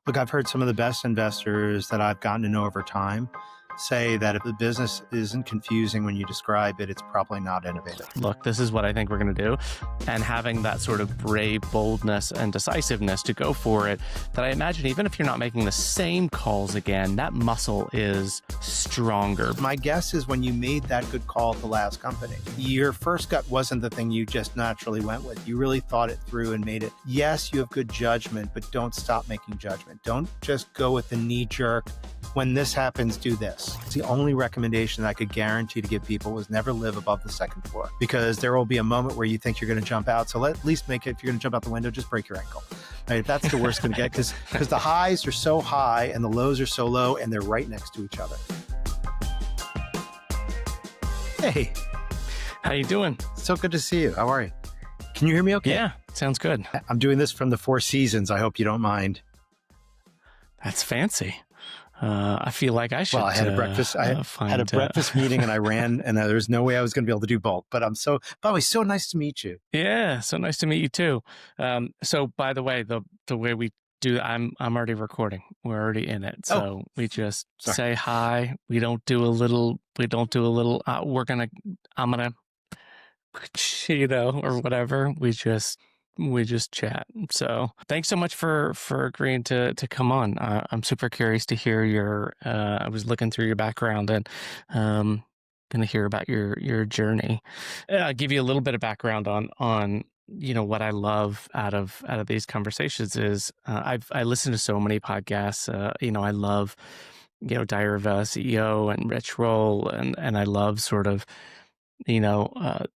Look, I've heard some of the best investors that I've gotten to know over time say that if the business isn't confusing when you describe it, it's probably not innovative. Look, this is what I think we're going to do. And having that sort of brave boldness and decisiveness to go for it, that I imagine even if you're not making the same calls again, that muscle is stronger. My guess is when you made that good call at the last company, your first gut wasn't the thing you just naturally went with. You really thought it through and made it. Yes, you have good judgment, but don't stop making judgment. Don't just go with the knee jerk. When this happens, do this. It's the only recommendation that I could guarantee to give people was never live above the second floor, because there will be a moment where you think you're going to jump out. So at least make it, if you're going to jump out the window, just break your ankle. Right? If that's the worst going to get, because the highs are so high and the lows are so low and they're right next to each other. Hey. How you doing? So good to see you. How are you? Can you hear me okay? Yeah, sounds good. I'm doing this from the Four Seasons. I hope you don't mind. That's fancy. I feel like I should. Well, I had a breakfast. I had a breakfast meeting, and I ran, and there's no way I was going to be able to do both. But by the way, so nice to meet you. Yeah, so nice to meet you too. So by the way, the way we do, I'm already recording. We're already in it. So we just say hi. We don't do a little. I'm gonna, or whatever. We just chat. So thanks so much for agreeing to come on. I'm super curious to hear I was looking through your background and going to hear about your journey. I'll give you a little bit of background on what I love out of these conversations is I listen to so many podcasts. I love Diarva CEO and Rich Roll, and I love sort of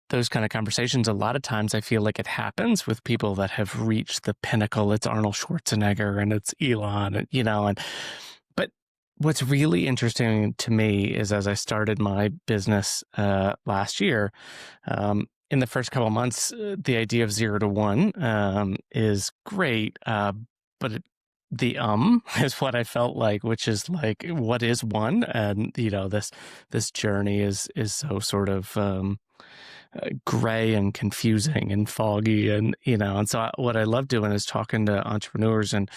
those kind of conversations. A lot of times I feel like it happens with people that have reached the pinnacle. It's Arnold Schwarzenegger and it's Elon, but what's really interesting to me is as I started my business last year, in the first couple of months, the idea of 0 to 1 is great, but the is what I felt like, which is like, what is one? And this journey is so sort of gray and confusing and foggy, and so what I love doing is talking to entrepreneurs and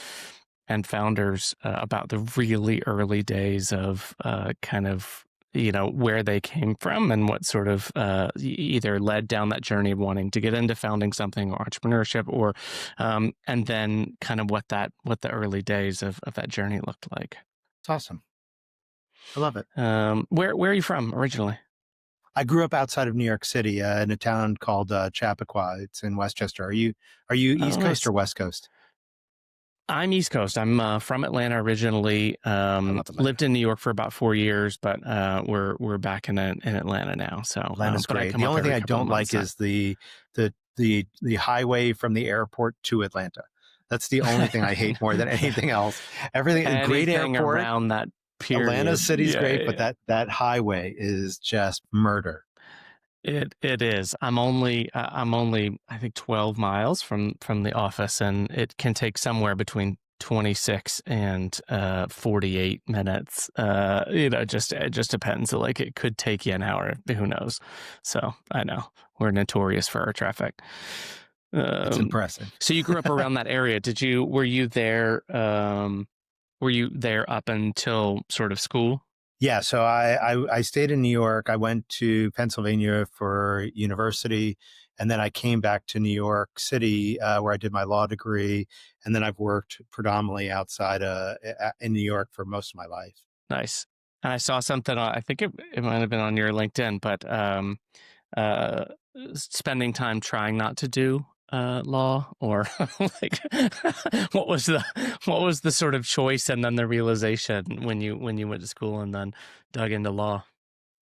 founders about the really early days of kind of where they came from and what sort of either led down that journey of wanting to get into founding something or entrepreneurship, or and then kind of what the early days of that journey looked like. It's awesome. I love it. Where are you from originally? I grew up outside of New York City in a town called Chappaqua. It's in Westchester. Are you East Coast or West Coast? I'm East Coast. I'm from Atlanta originally. Lived in New York for about 4 years, but we're back in Atlanta now. So Atlanta's great. The only thing I don't like is the highway from the airport to Atlanta. That's the only thing I hate more than anything else. Anything great airport around that period. Atlanta City's great, but that highway is just murder. It is. I'm only I think 12 miles from the office, and it can take somewhere between 26 and 48 minutes. It just depends. Like it could take you an hour. Who knows? So I know we're notorious for our traffic. It's impressive. So you grew up around that area. Were you there? Were you there up until sort of school? Yeah, so I stayed in New York. I went to Pennsylvania for university, and then I came back to New York City where I did my law degree, and then I've worked predominantly outside in New York for most of my life. Nice. And I saw something. I think it might have been on your LinkedIn, but spending time trying not to do law, or like what was the sort of choice and then the realization when you went to school and then dug into law?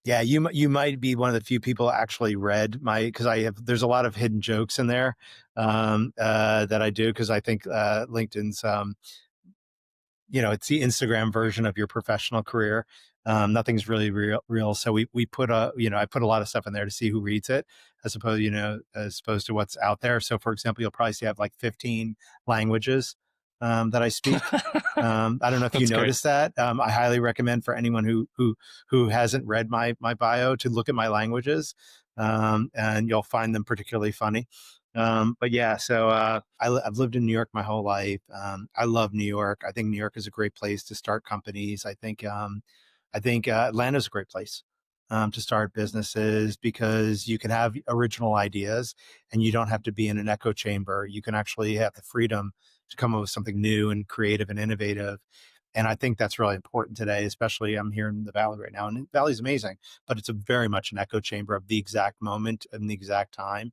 Yeah, you might be one of the few people actually read because there's a lot of hidden jokes in there that I do, because I think LinkedIn's it's the Instagram version of your professional career. Nothing's really real. So we put I put a lot of stuff in there to see who reads it, as opposed to what's out there. So for example, you'll probably see I have like 15 languages that I speak. I don't know if you noticed that. I highly recommend for anyone who hasn't read my bio to look at my languages, and you'll find them particularly funny. But yeah, so I've lived in New York my whole life. I love New York. I think New York is a great place to start companies. I think Atlanta's a great place to start businesses because you can have original ideas and you don't have to be in an echo chamber. You can actually have the freedom to come up with something new and creative and innovative. And I think that's really important today, especially I'm here in the Valley right now. And the Valley's amazing, but it's a very much an echo chamber of the exact moment and the exact time.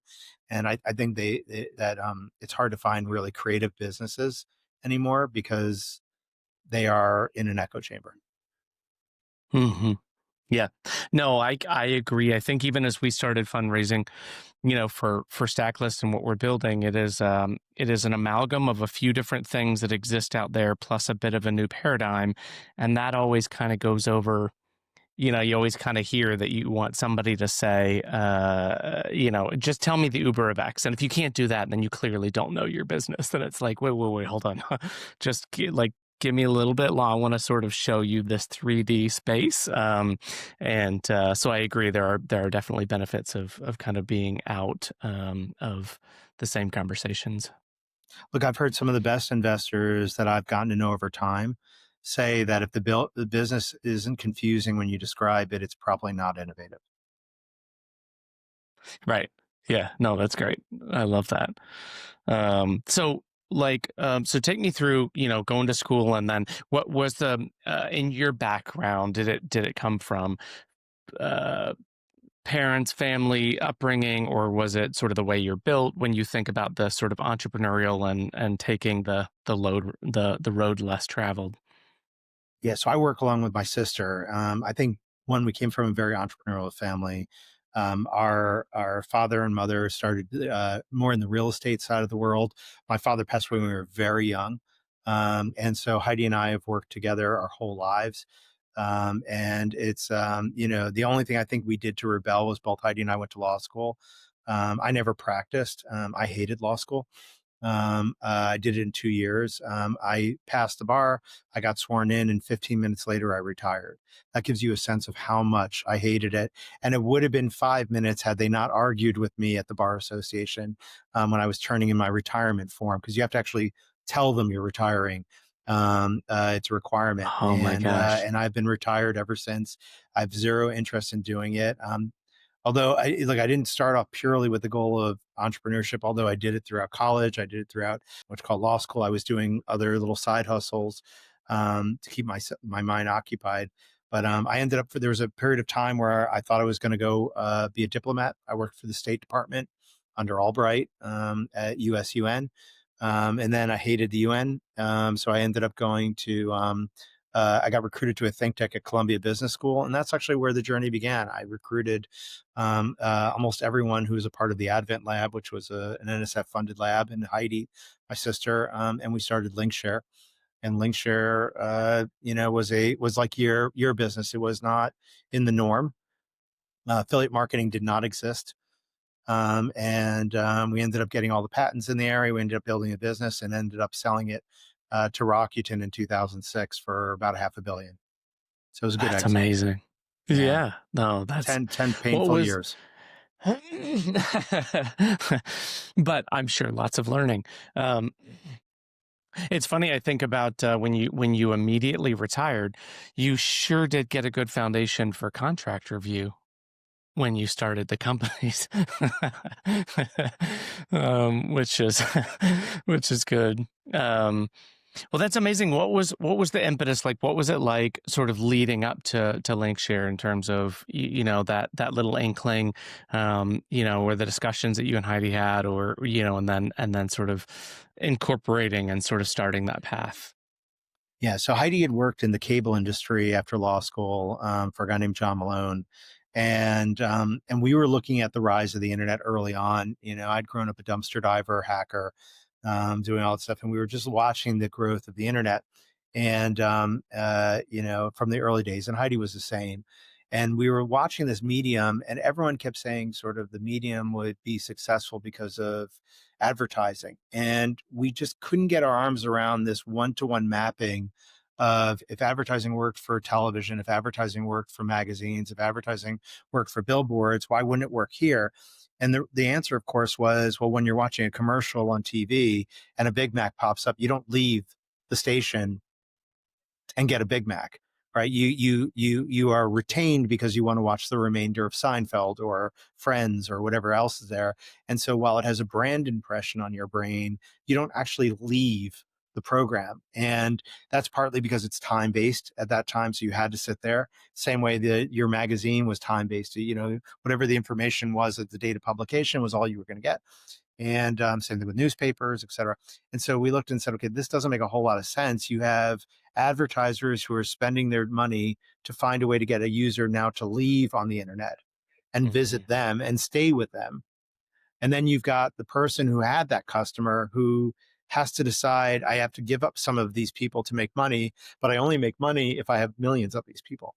And I think that it's hard to find really creative businesses anymore because they are in an echo chamber. Hmm. Yeah. No, I agree. I think even as we started fundraising, for Stacklist and what we're building, it is an amalgam of a few different things that exist out there, plus a bit of a new paradigm, and that always kind of goes over. You always kind of hear that you want somebody to say, just tell me the Uber of X. And if you can't do that, then you clearly don't know your business. Then it's like, wait, hold on. Give me a little bit. I want to sort of show you this 3D space. So I agree. There are definitely benefits of kind of being out of the same conversations. Look, I've heard some of the best investors that I've gotten to know over time say that if the business isn't confusing when you describe it, it's probably not innovative. Right. Yeah. No, that's great. I love that. So take me through, going to school, and then what was the in your background? Did it come from uh, parents, family, upbringing, or was it sort of the way you're built when you think about the sort of entrepreneurial and taking the road less traveled? Yeah, so I work along with my sister. I think one, we came from a very entrepreneurial family. Our father and mother started more in the real estate side of the world. My father passed away when we were very young, and so Heidi and I have worked together our whole lives. And it's the only thing I think we did to rebel was both Heidi and I went to law school. I never practiced. I hated law school. I did it in 2 years. I passed the bar. I got sworn in, and 15 minutes later, I retired. That gives you a sense of how much I hated it. And it would have been 5 minutes had they not argued with me at the bar association when I was turning in my retirement form, because you have to actually tell them you're retiring. It's a requirement, Oh my gosh. and I've been retired ever since. I have zero interest in doing it. Although I didn't start off purely with the goal of entrepreneurship, although I did it throughout college, I did it throughout what's called law school. I was doing other little side hustles to keep my mind occupied. But I ended up there was a period of time where I thought I was going to go be a diplomat. I worked for the State Department under Albright at USUN, and then I hated the UN, so I ended up going to I got recruited to a think tank at Columbia Business School, and that's actually where the journey began. I recruited almost everyone who was a part of the Advent Lab, which was an NSF-funded lab, and Heidi, my sister, and we started LinkShare. And LinkShare, was like your business. It was not in the norm. Affiliate marketing did not exist. And we ended up getting all the patents in the area. We ended up building a business and ended up selling it to Rakuten in 2006 for about 500 million. So it was a good That's exit. amazing. Yeah. Yeah. No, that's 10 what painful was years. but I'm sure lots of learning. Um, it's funny. I think about when you immediately retired, you sure did get a good foundation for contract review when you started the companies, which is which is good. Um, well, that's amazing. What was the impetus like? What was it like, sort of leading up to LinkShare in terms of that little inkling, where the discussions that you and Heidi had, or and then sort of incorporating and sort of starting that path. Yeah, so Heidi had worked in the cable industry after law school for a guy named John Malone, and we were looking at the rise of the internet early on. I'd grown up a dumpster diver, hacker, doing all that stuff, and we were just watching the growth of the internet, and from the early days. And Heidi was the same, and we were watching this medium, and everyone kept saying sort of the medium would be successful because of advertising, and we just couldn't get our arms around this one-to-one mapping of if advertising worked for television, if advertising worked for magazines, if advertising worked for billboards, why wouldn't it work here? And the answer, of course, was, well, when you're watching a commercial on TV and a Big Mac pops up, you don't leave the station and get a Big Mac, right? You are retained because you want to watch the remainder of Seinfeld or Friends or whatever else is there. And so while it has a brand impression on your brain, you don't actually leave the program. And that's partly because it's time based at that time. So you had to sit there. Same way that your magazine was time based. You know, whatever the information was at the date of publication was all you were going to get. And same thing with newspapers, et cetera. And so we looked and said, okay, this doesn't make a whole lot of sense. You have advertisers who are spending their money to find a way to get a user now to leave on the internet and Mhm. visit them and stay with them. And then you've got the person who had that customer who has to decide, I have to give up some of these people to make money, but I only make money if I have millions of these people.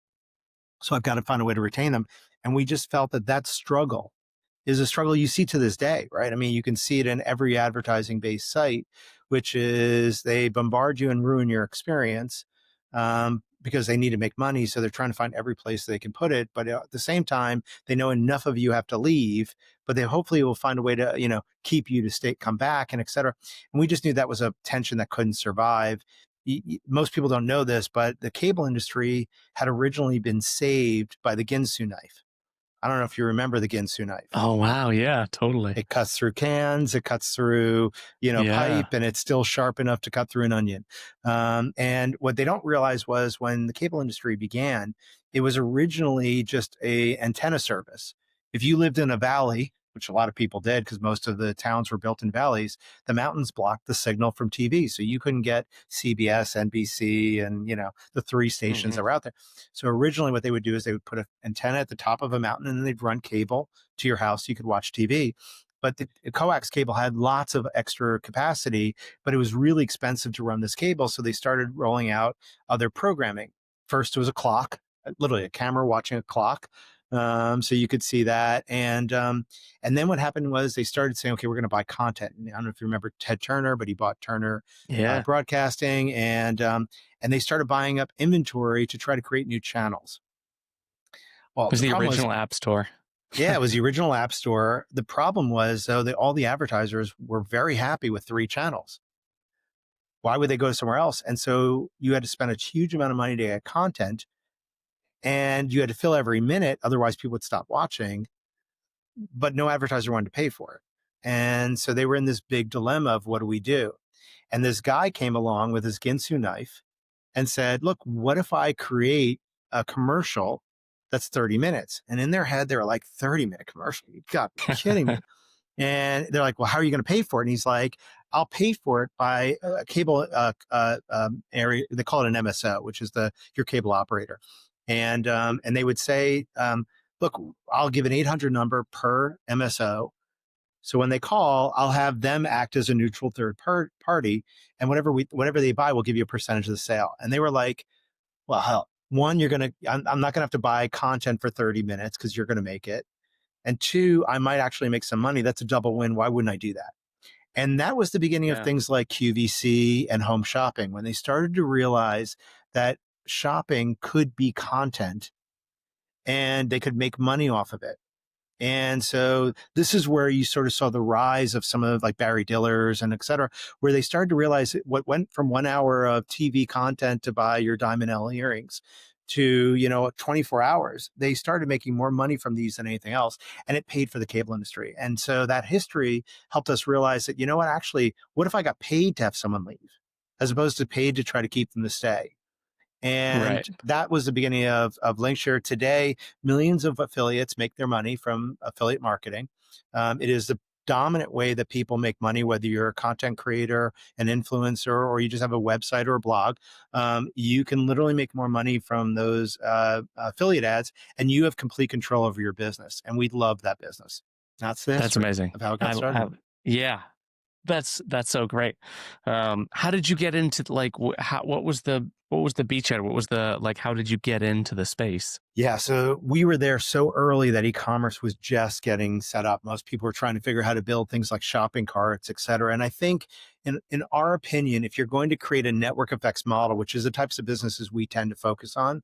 So I've got to find a way to retain them. And we just felt that that struggle is a struggle you see to this day, right? I mean, you can see it in every advertising based site, which is they bombard you and ruin your experience because they need to make money. So they're trying to find every place they can put it. But at the same time, they know enough of you have to leave, but they hopefully will find a way to, you know, keep you to stay, come back, and et cetera. And we just knew that was a tension that couldn't survive. Most people don't know this, but the cable industry had originally been saved by the Ginsu knife. I don't know if you remember the Ginsu knife. Oh, wow, yeah, totally. It cuts through cans, it cuts through, you know, Yeah. pipe, and it's still sharp enough to cut through an onion. And what they don't realize was when the cable industry began, it was originally just a antenna service. If you lived in a valley, which a lot of people did because most of the towns were built in valleys, the mountains blocked the signal from TV. So you couldn't get CBS, NBC, and, you know, the three stations Mhm. that were out there. So originally what they would do is they would put an antenna at the top of a mountain and then they'd run cable to your house so you could watch TV. But the coax cable had lots of extra capacity, but it was really expensive to run this cable. So they started rolling out other programming. First was a clock, literally a camera watching a clock. So you could see that. And then what happened was they started saying, okay, we're going to buy content. And I don't know if you remember Ted Turner, but he bought Turner Yeah. Broadcasting, and they started buying up inventory to try to create new channels. Well, It was the the problem was original App Store. yeah, it was the original App Store. The problem was, though, that all the advertisers were very happy with three channels. Why would they go somewhere else? And so you had to spend a huge amount of money to get content and you had to fill every minute. Otherwise, people would stop watching, but no advertiser wanted to pay for it. And so they were in this big dilemma of what do we do? And this guy came along with his Ginsu knife and said, look, what if I create a commercial that's 30 minutes? And in their head, they were like, 30-minute commercial? You got to be kidding me. And they're like, well, how are you going to pay for it? And he's like, I'll pay for it by a cable area. They call it an MSO, which is your cable operator. And they would say, look, I'll give an 800 number per MSO. So when they call, I'll have them act as a neutral party, and whatever they buy, we'll give you a percentage of the sale. And they were like, well, hell, one, I'm not gonna have to buy content for 30 minutes because you're gonna make it. And two, I might actually make some money. That's a double win. Why wouldn't I do that? And that was the beginning of Yeah. things like QVC and home shopping when they started to realize that shopping could be content and they could make money off of it. And so this is where you sort of saw the rise of some of like Barry Dillers and et cetera, where they started to realize what went from 1 hour of TV content to buy your Diamond L earrings to, 24 hours. They started making more money from these than anything else. And it paid for the cable industry. And so that history helped us realize that, you know what, actually, what if I got paid to have someone leave as opposed to paid to try to keep them to stay? And Right. that was the beginning of LinkShare. Today, millions of affiliates make their money from affiliate marketing. It is the dominant way that people make money, whether you're a content creator, an influencer, or you just have a website or a blog. You can literally make more money from those affiliate ads, and you have complete control over your business. And we love that business. That's the That's history amazing. of how it got I started. yeah. That's so great. How did you get into like what was the beachhead? What was the like? How did you get into the space? Yeah, so we were there so early that e-commerce was just getting set up. Most people were trying to figure out how to build things like shopping carts, et cetera. And I think in our opinion, if you're going to create a network effects model, which is the types of businesses we tend to focus on,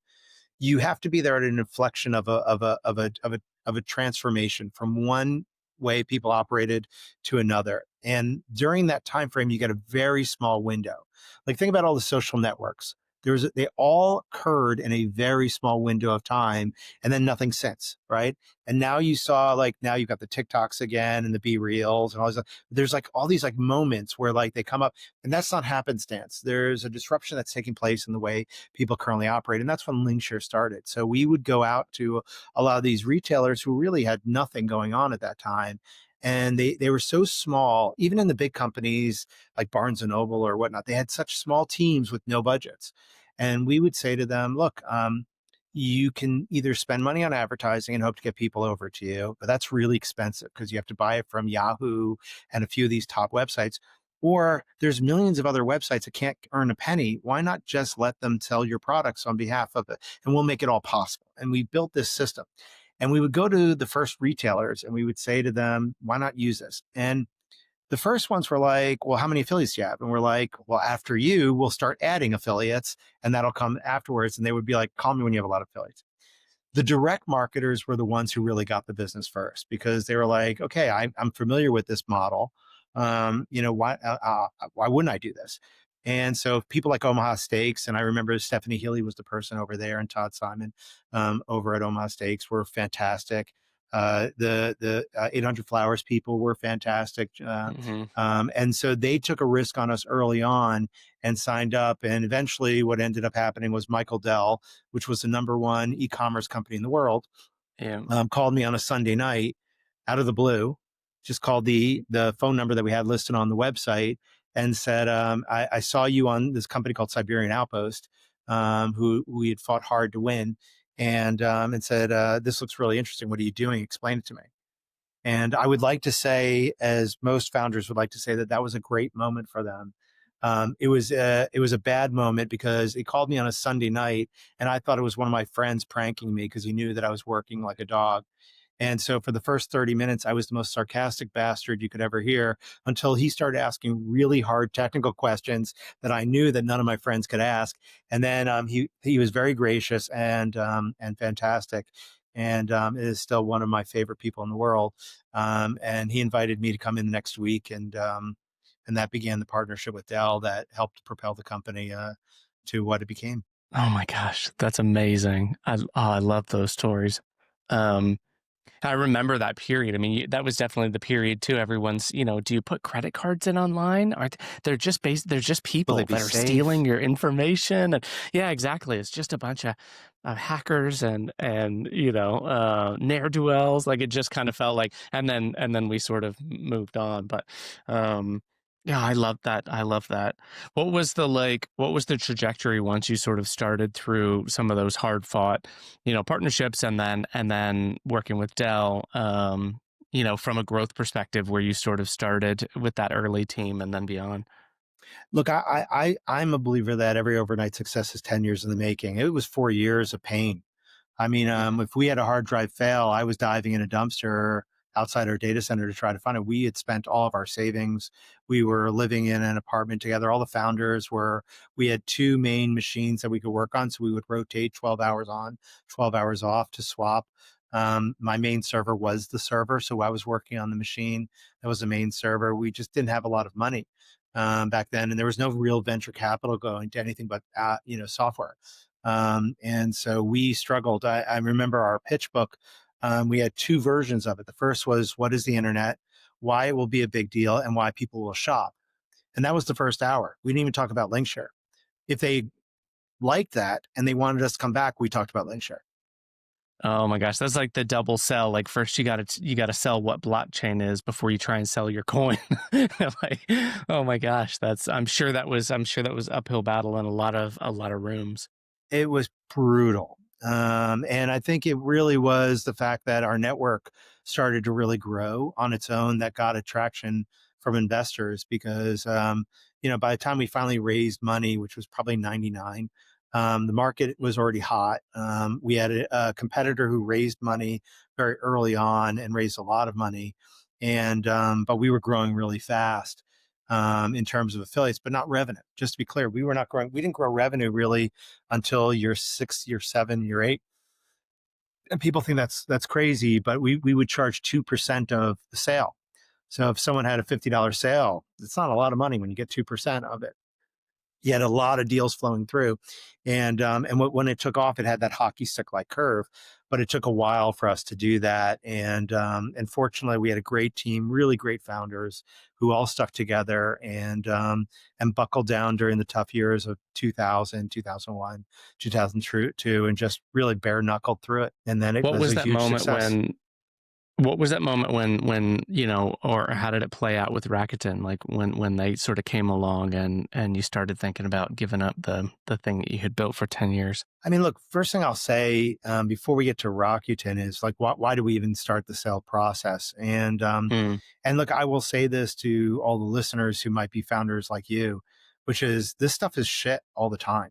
you have to be there at an inflection of a transformation from one way people operated to another. And during that time frame, you get a very small window. Like think about all the social networks. They all occurred in a very small window of time, and then nothing since, right? And now you saw like now you've got the TikToks again and the Be Reals and all this. There's like all these like moments where like they come up, and that's not happenstance. There's a disruption that's taking place in the way people currently operate. And that's when LinkShare started. So we would go out to a lot of these retailers who really had nothing going on at that time. And they were so small, even in the big companies like Barnes and Noble or whatnot, they had such small teams with no budgets. And we would say to them, look, you can either spend money on advertising and hope to get people over to you, but that's really expensive because you have to buy it from Yahoo and a few of these top websites. Or there's millions of other websites that can't earn a penny. Why not just let them sell your products on behalf of it? And we'll make it all possible. And we built this system. And we would go to the first retailers and we would say to them, why not use this? And the first ones were like, well, how many affiliates do you have? And we're like, well, after you, we'll start adding affiliates and that'll come afterwards. And they would be like, call me when you have a lot of affiliates. The direct marketers were the ones who really got the business first because they were like, okay, I'm familiar with this model. Why wouldn't I do this? And so people like Omaha Steaks, and I remember Stephanie Healy was the person over there, and Todd Simon over at Omaha Steaks were fantastic. The 800 Flowers people were fantastic. Hmm. And so they took a risk on us early on and signed up. And eventually, what ended up happening was Michael Dell, which was the number one e-commerce company in the world, Yeah. called me on a Sunday night out of the blue, just called the phone number that we had listed on the website and said, I saw you on this company called Siberian Outpost, who we had fought hard to win, and said, this looks really interesting. What are you doing? Explain it to me. And I would like to say, as most founders would like to say, that that was a great moment for them. It was a bad moment because he called me on a Sunday night, and I thought it was one of my friends pranking me because he knew that I was working like a dog. And so for the first 30 minutes, I was the most sarcastic bastard you could ever hear until he started asking really hard technical questions that I knew that none of my friends could ask. And then he was very gracious and fantastic. And is still one of my favorite people in the world. And he invited me to come in next week, and that began the partnership with Dell that helped propel the company to what it became. Oh my gosh, that's amazing. I love those stories. Um, I remember that period. I mean, that was definitely the period too. Everyone's, do you put credit cards in online? They're just Will they people be that are safe? stealing your information. And yeah, exactly. It's just a bunch of hackers and ne'er do wells. Like it just kind of felt like, and then we sort of moved on. But um, yeah, I love that. I love that. What was the trajectory once you sort of started through some of those hard fought, partnerships and then working with Dell, from a growth perspective where you sort of started with that early team and then beyond. Look, I'm a believer that every overnight success is 10 years in the making. It was 4 years of pain. I mean, Mhm. if we had a hard drive fail, I was diving in a dumpster outside our data center to try to find it. We had spent all of our savings. We were living in an apartment together. All the founders were, we had two main machines that we could work on. So we would rotate 12 hours on, 12 hours off to swap. My main server was the server. So I was working on the machine that was the main server. We just didn't have a lot of money back then. And there was no real venture capital going to anything but, software. And so we struggled. I remember our pitch book. We had two versions of it. The first was, what is the internet, why it will be a big deal, and why people will shop. And that was the first hour. We didn't even talk about LinkShare. If they liked that and they wanted us to come back, we talked about LinkShare. Oh my gosh, that's like the double sell. Like first you got to sell what blockchain is before you try and sell your coin. Like, oh my gosh, I'm sure that was uphill battle in a lot of rooms. It was brutal. And I think it really was the fact that our network started to really grow on its own that got attraction from investors because, by the time we finally raised money, which was probably 99, the market was already hot. We had a competitor who raised money very early on and raised a lot of money. But we were growing really fast in terms of affiliates, but not revenue. Just to be clear, we were not growing. We didn't grow revenue really until year 6, year 7, year 8. And people think that's crazy, but we would charge 2% of the sale. So if someone had a $50 sale, it's not a lot of money when you get 2% of it. You had a lot of deals flowing through, when it took off, it had that hockey stick like curve, but it took a while for us to do that. And fortunately, we had a great team, really great founders who all stuck together and buckled down during the tough years of 2000, 2001, 2002, and just really bare knuckled through it. And then it What was was a that huge moment success. when or how did it play out with Rakuten? Like when they sort of came along and you started thinking about giving up the thing that you had built for 10 years? I mean, look, first thing I'll say before we get to Rakuten is like, why do we even start the sale process? Mm, And look, I will say this to all the listeners who might be founders like you, which is this stuff is shit all the time.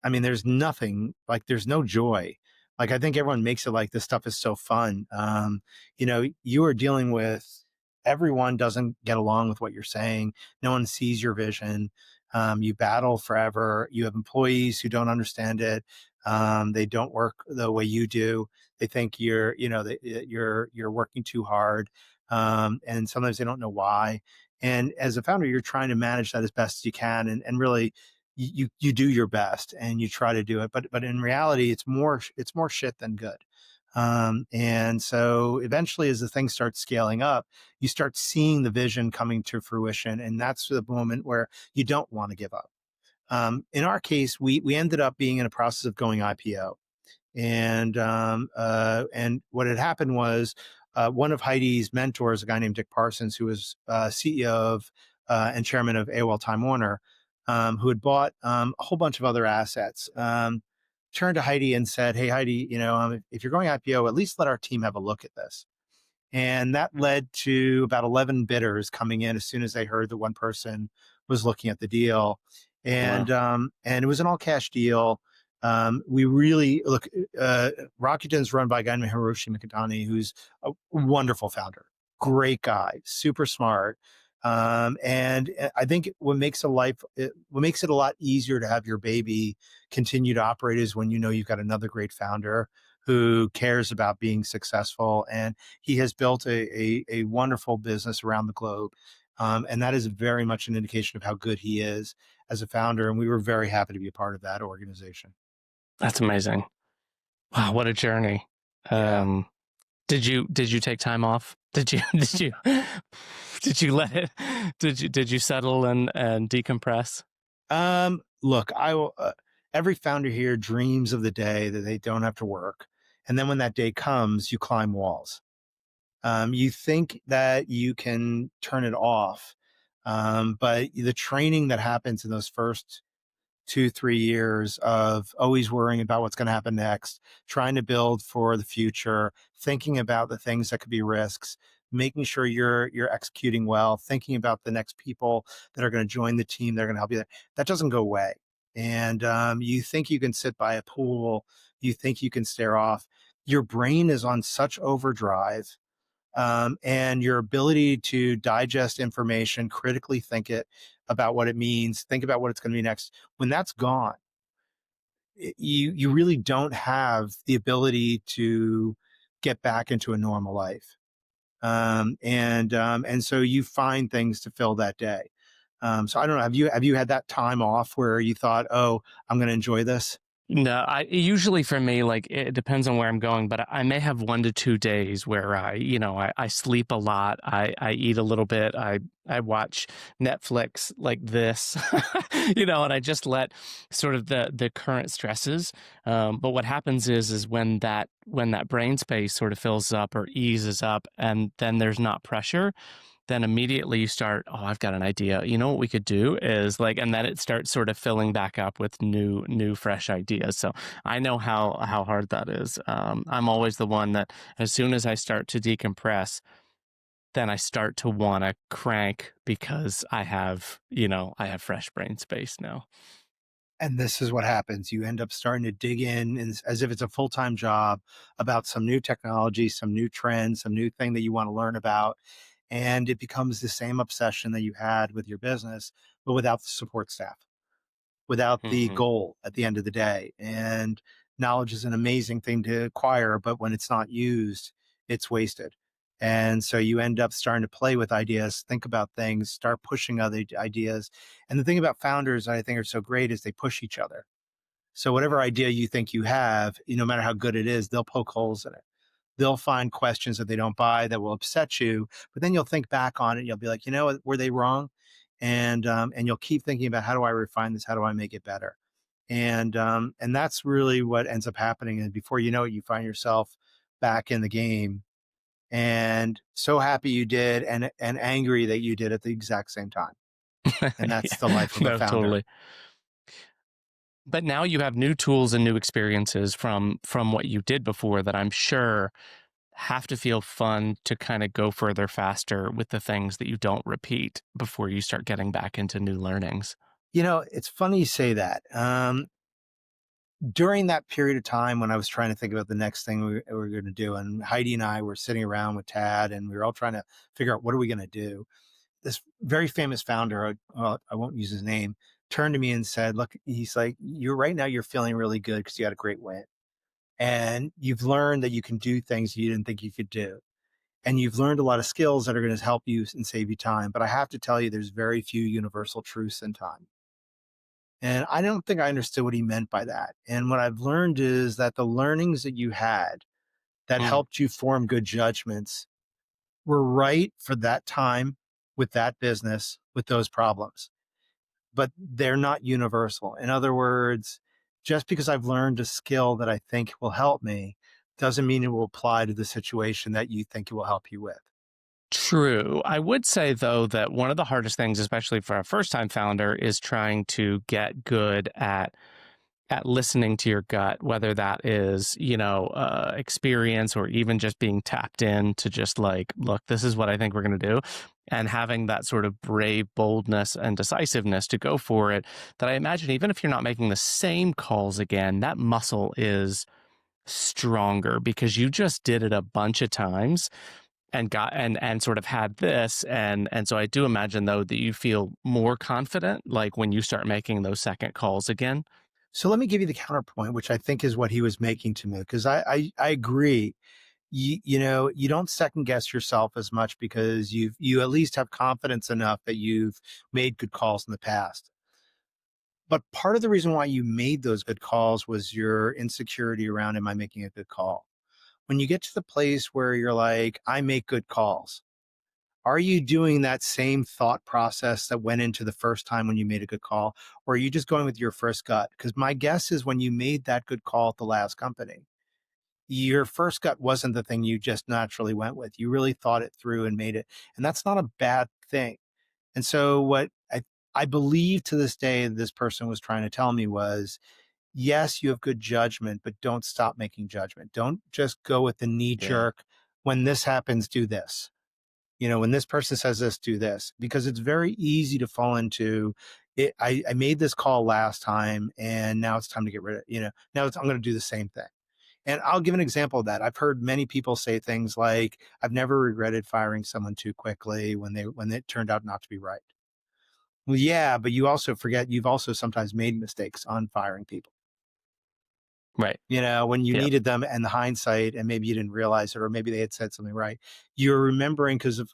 I mean, there's nothing like there's no joy. Like I think everyone makes it like this stuff is so fun. You are dealing with everyone doesn't get along with what you're saying. No one sees your vision. You battle forever. You have employees who don't understand it. They don't work the way you do. They think you're working too hard, and sometimes they don't know why. And as a founder, you're trying to manage that as best as you can, and really you do your best and you try to do it, but in reality it's more shit than good. And so eventually as the thing starts scaling up, you start seeing the vision coming to fruition, and that's the moment where you don't want to give up. In our case, we ended up being in a process of going IPO, and what had happened was one of Heidi's mentors, a guy named Dick Parsons, who was CEO of and chairman of AOL Time Warner, who had bought a whole bunch of other assets, turned to Heidi and said, "Hey, Heidi, if you're going IPO, at least let our team have a look at this." And that led to about 11 bidders coming in as soon as they heard that one person was looking at the deal. wow. And it was an all cash deal. We really look, Rakuten's run by a guy named Hiroshi Mikitani, who's a wonderful founder, great guy, super smart. And I think what makes it a lot easier to have your baby continue to operate is when you know you've got another great founder who cares about being successful. And he has built a wonderful business around the globe. And that is very much an indication of how good he is as a founder. And we were very happy to be a part of that organization. That's amazing. Wow, what a journey. Yeah. Um, did you take time off? Did you let it did you settle and decompress? Look, I will, every founder here dreams of the day that they don't have to work. And then when that day comes, you climb walls. You think that you can turn it off. But the training that happens in those first 2, 3 years of always worrying about what's going to happen next, trying to build for the future, thinking about the things that could be risks, making sure you're executing well, thinking about the next people that are going to join the team, they're going to help you. That doesn't go away. And you think you can sit by a pool, you think you can stare off. Your brain is on such overdrive, and your ability to digest information, critically think it about what it means, think about what it's going to be next. When that's gone, you really don't have the ability to get back into a normal life. And so you find things to fill that day. So I don't know. Have you had that time off where you thought, oh, I'm going to enjoy this? No, I usually for me, like it depends on where I'm going, but I may have 1 to 2 days where I sleep a lot, I eat a little bit, I watch Netflix like this, and I just let sort of the current stresses. But what happens is when that brain space sort of fills up or eases up, and then there's not pressure, then immediately you start, oh, I've got an idea. You know what we could do is like, and then it starts sort of filling back up with new, fresh ideas. So I know how hard that is. I'm always the one that as soon as I start to decompress, then I start to want to crank because I have fresh brain space now. And this is what happens. You end up starting to dig in and as if it's a full-time job about some new technology, some new trend, some new thing that you want to learn about. And it becomes the same obsession that you had with your business, but without the support staff, without the Hmm. goal at the end of the day. And knowledge is an amazing thing to acquire, but when it's not used, it's wasted. And so you end up starting to play with ideas, think about things, start pushing other ideas. And the thing about founders I think are so great is they push each other. So whatever idea you think you have, no matter how good it is, they'll poke holes in it. They'll find questions that they don't buy that will upset you, but then you'll think back on it. And you'll be like, were they wrong? And you'll keep thinking about how do I refine this? How do I make it better? And that's really what ends up happening. And before you know it, you find yourself back in the game and so happy you did and angry that you did at the exact same time. And that's the Yeah, life of a no, founder. totally. But now you have new tools and new experiences from what you did before that I'm sure have to feel fun to kind of go further faster with the things that you don't repeat before you start getting back into new learnings. It's funny you say that. During that period of time when I was trying to think about the next thing we were going to do, and Heidi and I were sitting around with Tad, and we were all trying to figure out what are we going to do. This very famous founder, I won't use his name, turned to me and said, "Look, he's like, you're right now. You're feeling really good because you had a great win, and you've learned that you can do things you didn't think you could do, and you've learned a lot of skills that are going to help you and save you time. But I have to tell you, there's very few universal truths in time." And I don't think I understood what he meant by that. And what I've learned is that the learnings that you had that Mm, helped you form good judgments were right for that time with that business with those problems, but they're not universal. In other words, just because I've learned a skill that I think will help me doesn't mean it will apply to the situation that you think it will help you with. true. I would say though that one of the hardest things, especially for a first time founder, is trying to get good at listening to your gut, whether that is, experience or even just being tapped in to just like, look, this is what I think we're going to do. And having that sort of brave boldness and decisiveness to go for it. That I imagine, even if you're not making the same calls again, that muscle is stronger because you just did it a bunch of times and got and sort of had this and so I do imagine though that you feel more confident like when you start making those second calls again. So let me give you the counterpoint, which I think is what he was making to me, because I agree. You don't second guess yourself as much because you at least have confidence enough that you've made good calls in the past. But part of the reason why you made those good calls was your insecurity around, am I making a good call? When you get to the place where you're like, I make good calls, are you doing that same thought process that went into the first time when you made a good call? Or are you just going with your first gut? Because my guess is when you made that good call at the last company, your first gut wasn't the thing you just naturally went with. You really thought it through and made it. And that's not a bad thing. And so what I believe to this day this person was trying to tell me was, yes, you have good judgment, but don't stop making judgment. Don't just go with the knee Yeah. jerk. When this happens, do this. When this person says this, do this, because it's very easy to fall into it. I made this call last time and now it's time to get rid of, now I'm going to do the same thing. And I'll give an example of that. I've heard many people say things like, I've never regretted firing someone too quickly when it turned out not to be right. Well, yeah, but you also forget you've also sometimes made mistakes on firing people. Right. When you Yeah. needed them and the hindsight, and maybe you didn't realize it, or maybe they had said something right. You're remembering because of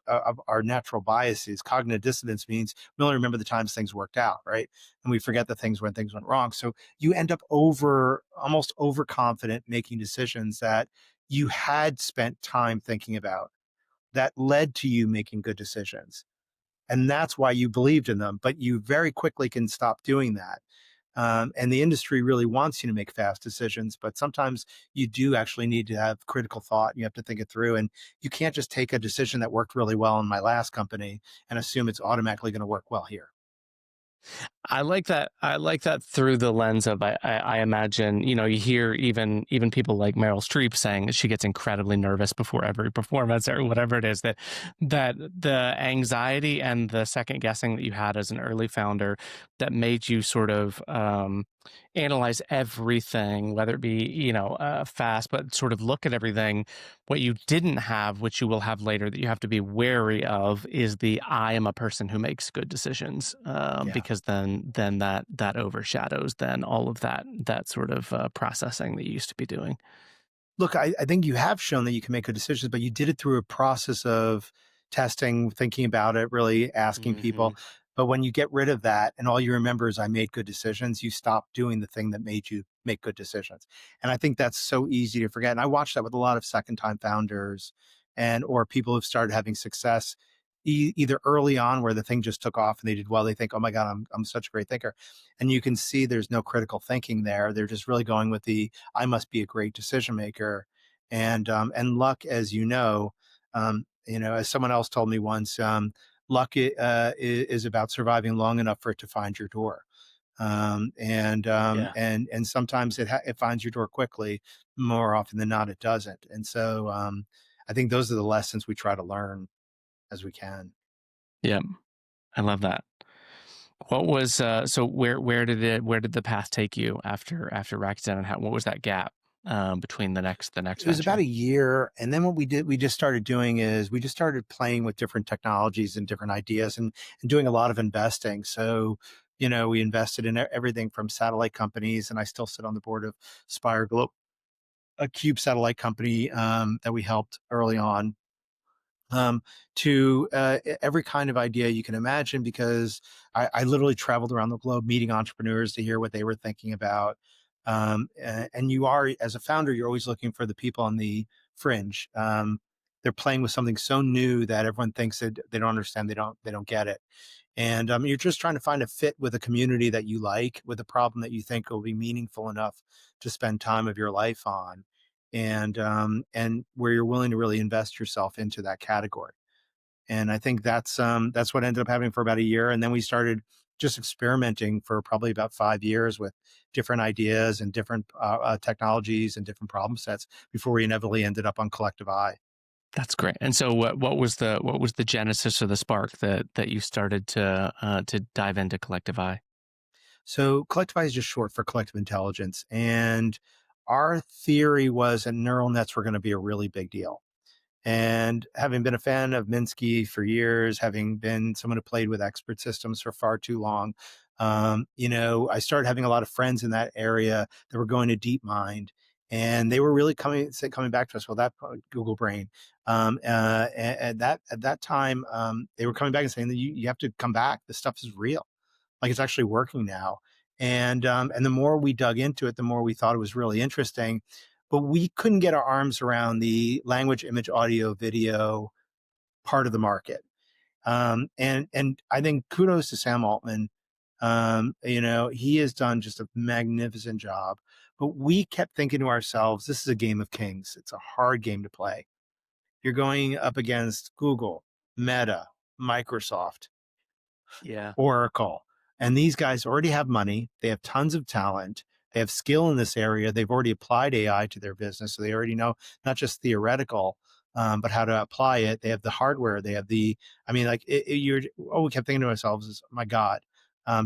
our natural biases. Cognitive dissonance means we only remember the times things worked out, right? And we forget the things when things went wrong. So you end up almost overconfident making decisions that you had spent time thinking about that led to you making good decisions. And that's why you believed in them. But you very quickly can stop doing that. And the industry really wants you to make fast decisions, but sometimes you do actually need to have critical thought. You have to think it through, and you can't just take a decision that worked really well in my last company and assume it's automatically going to work well here. I like that. I like that through the lens of I imagine, you know, you hear even people like Meryl Streep saying that she gets incredibly nervous before every performance or whatever it is, that the anxiety and the second guessing that you had as an early founder that made you sort of analyze everything, whether it be, you know, fast, but sort of look at everything. What you didn't have, which you will have later, that you have to be wary of, is the I am a person who makes good decisions, Yeah. because then that overshadows then all of that sort of processing that you used to be doing. Look, I think you have shown that you can make good decisions, but you did it through a process of testing, thinking about it, really asking Hmm. people. But when you get rid of that and all you remember is I made good decisions, you stop doing the thing that made you make good decisions. And I think that's so easy to forget. And I watch that with a lot of second time founders and or people who've started having success either early on where the thing just took off and they did well, they think, oh my God, I'm such a great thinker. And you can see there's no critical thinking there. They're just really going with the I must be a great decision maker. And luck, as as someone else told me once, luck is about surviving long enough for it to find your door. Yeah. And sometimes it finds your door quickly. More often than not, it doesn't. And so I think those are the lessons we try to learn as we can. Yeah. I love that. What was so where did the path take you after Rakuten, and what was that gap between the next It was about venture? a year, and then what we just started doing is we just started playing with different technologies and different ideas and doing a lot of investing. So, we invested in everything from satellite companies, and I still sit on the board of Spire Globe, a cube satellite company that we helped early on, um, to every kind of idea you can imagine, because I literally traveled around the globe meeting entrepreneurs to hear what they were thinking about. And you are, as a founder, you're always looking for the people on the fringe. They're playing with something so new that everyone thinks that they don't understand, they don't get it. And you're just trying to find a fit with a community that you like, with a problem that you think will be meaningful enough to spend time of your life on, and where you're willing to really invest yourself into that category. And I think that's what ended up happening for about a year, and then we started just experimenting for probably about 5 years with different ideas and different technologies and different problem sets before we inevitably ended up on Collective Eye. That's great. And so what was the genesis or the spark that you started to dive into Collective Eye? So Collective Eye is just short for collective intelligence, and our theory was that neural nets were going to be a really big deal. And having been a fan of Minsky for years, having been someone who played with expert systems for far too long, I started having a lot of friends in that area that were going to DeepMind, and they were really coming back to us. Well, that Google Brain, at that time, they were coming back and saying that you have to come back. This stuff is real, like it's actually working now. And the more we dug into it, the more we thought it was really interesting. But we couldn't get our arms around the language, image, audio, video part of the market. And I think kudos to Sam Altman. He has done just a magnificent job. But we kept thinking to ourselves, this is a game of kings. It's a hard game to play. You're going up against Google, Meta, Microsoft, Yeah. Oracle. And these guys already have money. They have tons of talent. They have skill in this area. They've already applied AI to their business. So they already know not just theoretical, but how to apply it. They have the hardware. They have we kept thinking to ourselves is, my God,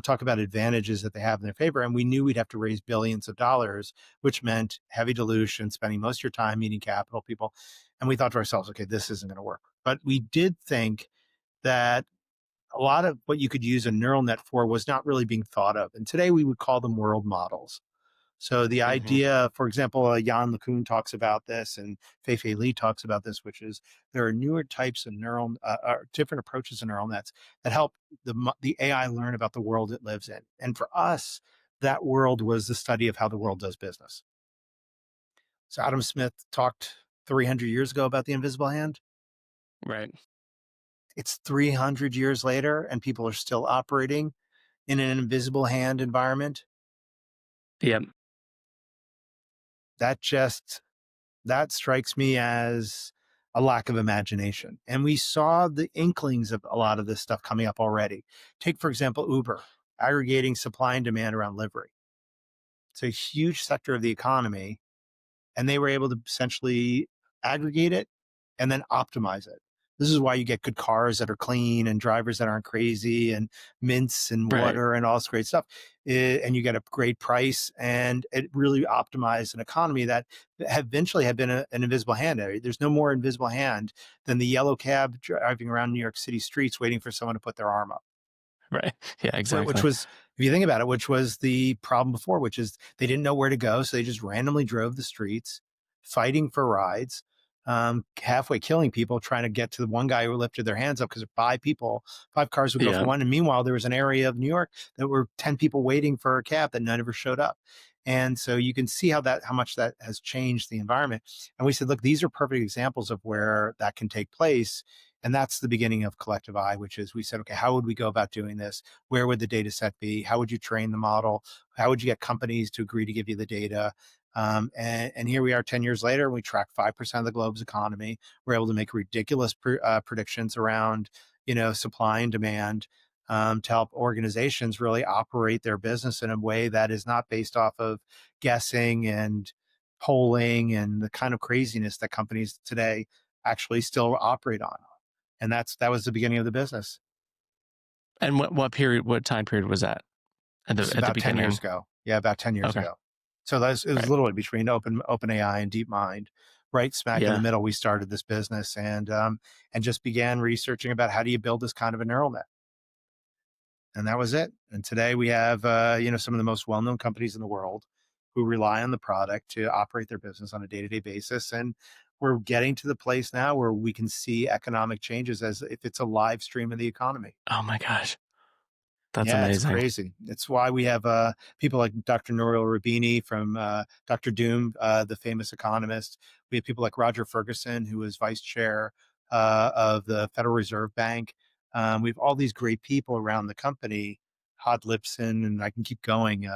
talk about advantages that they have in their favor. And we knew we'd have to raise billions of dollars, which meant heavy dilution, spending most of your time meeting capital people. And we thought to ourselves, okay, this isn't going to work. But we did think that a lot of what you could use a neural net for was not really being thought of. And today we would call them world models. So the Hmm. idea, for example, Jan LeCun talks about this, and Fei Li talks about this, which is there are newer types of different approaches to neural nets that help the AI learn about the world it lives in. And for us, that world was the study of how the world does business. So Adam Smith talked 300 years ago about the invisible hand. Right. It's 300 years later, and people are still operating in an invisible hand environment. Yeah. That just that strikes me as a lack of imagination. And we saw the inklings of a lot of this stuff coming up already. Take, for example, Uber. aggregating supply and demand around livery. It's a huge sector of the economy, and they were able to essentially aggregate it and then optimize it. This is why you get good cars that are clean and drivers that aren't crazy and mints and Right. water and all this great stuff. And you get a great price, and it really optimized an economy that eventually had been an invisible hand. There's no more invisible hand than the yellow cab driving around New York City streets waiting for someone to put their arm up. Right. Yeah, Which exactly. was, if you think about it, which was the problem before, which is they didn't know where to go, so they just randomly drove the streets, fighting for rides, halfway killing people trying to get to the one guy who lifted their hands up because five people, five cars would go for Yeah. one. And meanwhile, there was an area of New York that were 10 people waiting for a cab that none ever showed up. And so you can see how much that has changed the environment. And we said, look, these are perfect examples of where that can take place. And that's the beginning of Collective Eye, which is we said, okay, how would we go about doing this? Where would the data set be? How would you train the model? How would you get companies to agree to give you the data? And here we are 10 years later, we track 5% of the globe's economy. We're able to make ridiculous predictions around, supply and demand, to help organizations really operate their business in a way that is not based off of guessing and polling and the kind of craziness that companies today actually still operate on. And that was the beginning of the business. And what time period was that This is at the about 10 years beginning? ago. Yeah, about 10 years Okay. ago. So it was Right. literally between OpenAI and DeepMind, right smack in the Yeah. middle. We started this business and just began researching about how do you build this kind of a neural net, and that was it. And today we have some of the most well known companies in the world who rely on the product to operate their business on a day to day basis, and we're getting to the place now where we can see economic changes as if it's a live stream of the economy. Oh my gosh. That's Yeah, it's amazing. crazy. It's why we have people like Dr. Nouriel Roubini from Dr. Doom, the famous economist. We have people like Roger Ferguson, who is vice chair of the Federal Reserve Bank. We have all these great people around the company, Hod Lipson, and I can keep going.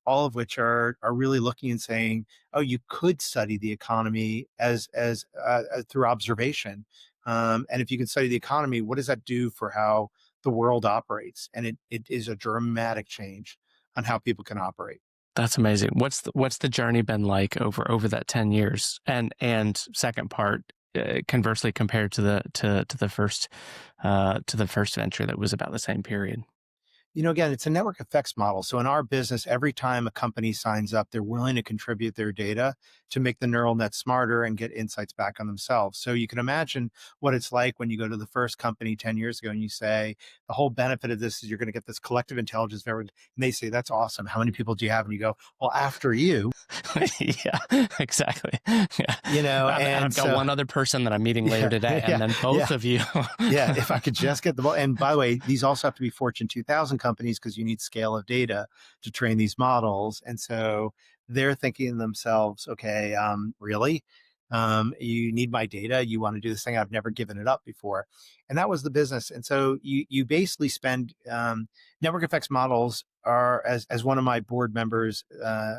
All of which are really looking and saying, "Oh, you could study the economy as through observation, and if you can study the economy, what does that do for how the world operates?" And it is a dramatic change on how people can operate. That's amazing. What's the journey been like over that 10 years? And second part, conversely compared to the first venture that was about the same period. Again, it's a network effects model. So in our business, every time a company signs up, they're willing to contribute their data to make the neural net smarter and get insights back on themselves. So you can imagine what it's like when you go to the first company 10 years ago and you say, the whole benefit of this is you're going to get this collective intelligence of everyone. And they say, that's awesome. How many people do you have? And you go, well, after you, Yeah, exactly. Yeah. And and I've got so, one other person that I'm meeting later yeah, today, and yeah, then both yeah. of you. Yeah, if I could just get the ball. And by the way, these also have to be Fortune 2000 companies because you need scale of data to train these models. And so they're thinking to themselves, okay, really? You need my data. You want to do this thing. I've never given it up before. And that was the business. And so you basically spend network effects models are, as one of my board members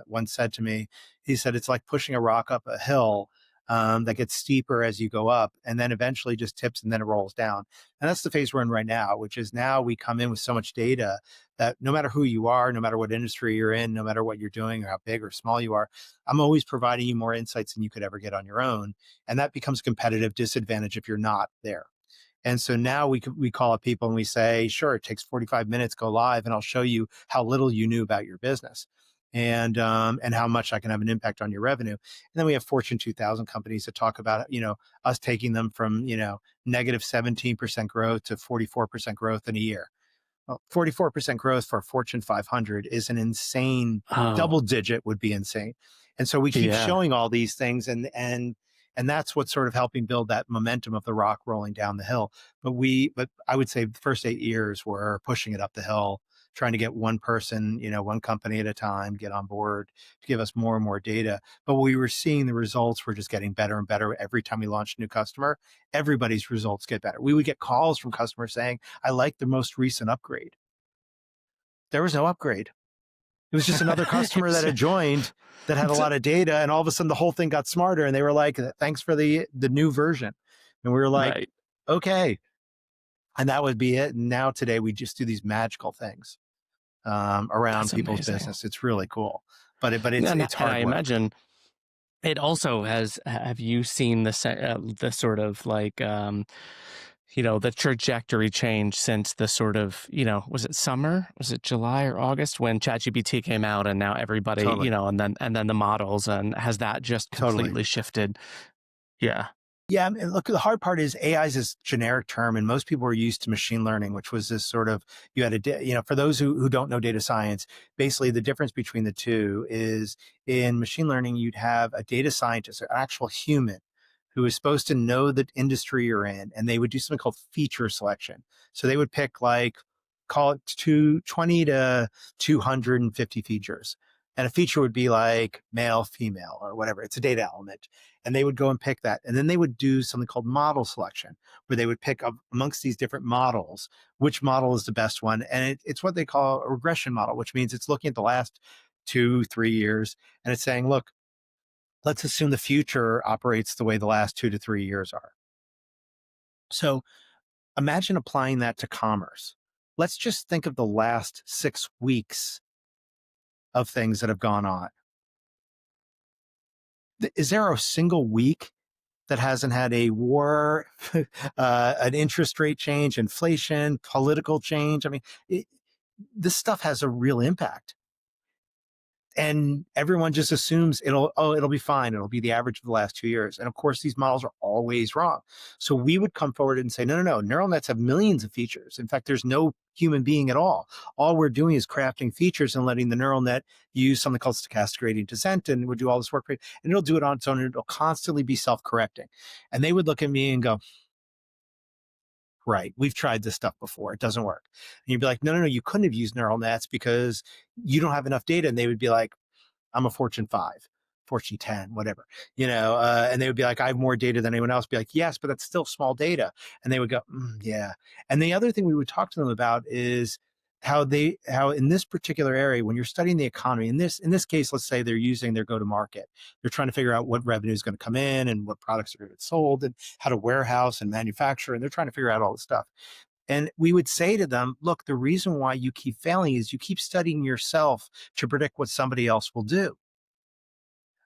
once said to me, he said, it's like pushing a rock up a hill that gets steeper as you go up and then eventually just tips and then it rolls down. And that's the phase we're in right now, which is now we come in with so much data that no matter who you are, no matter what industry you're in, no matter what you're doing or how big or small you are, I'm always providing you more insights than you could ever get on your own. And that becomes a competitive disadvantage if you're not there. And so now we call up people and we say, sure, it takes 45 minutes, go live, and I'll show you how little you knew about your business and how much I can have an impact on your revenue. And then we have Fortune 2000 companies that talk about, us taking them from, negative 17% growth to 44% growth in a year. Well, 44% growth for Fortune 500 is an insane, Oh, double digit would be insane. And so we keep yeah. showing all these things and that's what's sort of helping build that momentum of the rock rolling down the hill. But I would say the first 8 years were pushing it up the hill, trying to get one person, one company at a time, get on board to give us more and more data. But we were seeing the results were just getting better and better every time we launched a new customer. Everybody's results get better. We would get calls from customers saying, I like the most recent upgrade. There was no upgrade. It was just another customer that It's- had joined that had a it's- lot of data, and all of a sudden the whole thing got smarter, and they were like, "Thanks for the new version," and we were like, right. "Okay," and that would be it. And now today we just do these magical things. around That's people's amazing. business. It's really cool, but it's And I hard work. imagine it also has. Have you seen the sort of like, the trajectory change since the sort of, was it summer? Was it July or August when ChatGPT came out, and now everybody, Totally, and then the models, and has that just totally. completely shifted? Yeah. Yeah, I mean, look, the hard part is AI is this generic term, and most people are used to machine learning, which was this sort of you had for those who don't know data science, basically the difference between the two is in machine learning, you'd have a data scientist, an actual human, who is supposed to know the industry you're in, and they would do something called feature selection. So they would pick like call it 20 to 250 features. And a feature would be like male, female, or whatever. It's a data element, and they would go and pick that. And then they would do something called model selection, where they would pick up amongst these different models, which model is the best one. And it's what they call a regression model, which means it's looking at the last 2, 3 years and it's saying, look, let's assume the future operates the way the last 2 to 3 years are. So imagine applying that to commerce. Let's just think of the last 6 weeks of things that have gone on. Is there a single week that hasn't had a war, an interest rate change, inflation, political change? I mean, this stuff has a real impact. And everyone just assumes it'll be fine. It'll be the average of the last 2 years. And of course, these models are always wrong. So we would come forward and say, no, no, no, neural nets have millions of features. In fact, there's no human being at all. All we're doing is crafting features and letting the neural net use something called stochastic gradient descent, and would do all this work. And it'll do it on its own, and it'll constantly be self-correcting. And they would look at me and go, right, we've tried this stuff before. It doesn't work. And you'd be like, no, no, no, you couldn't have used neural nets because you don't have enough data. And they would be like, I'm a Fortune 5, Fortune 10, whatever, and they would be like, I have more data than anyone else. Be like, yes, but that's still small data. And they would go, yeah. And the other thing we would talk to them about is how in this particular area, when you're studying the economy, in this case, let's say they're using their go-to-market, they're trying to figure out what revenue is going to come in and what products are going to get sold and how to warehouse and manufacture. And they're trying to figure out all this stuff. And we would say to them, look, the reason why you keep failing is you keep studying yourself to predict what somebody else will do.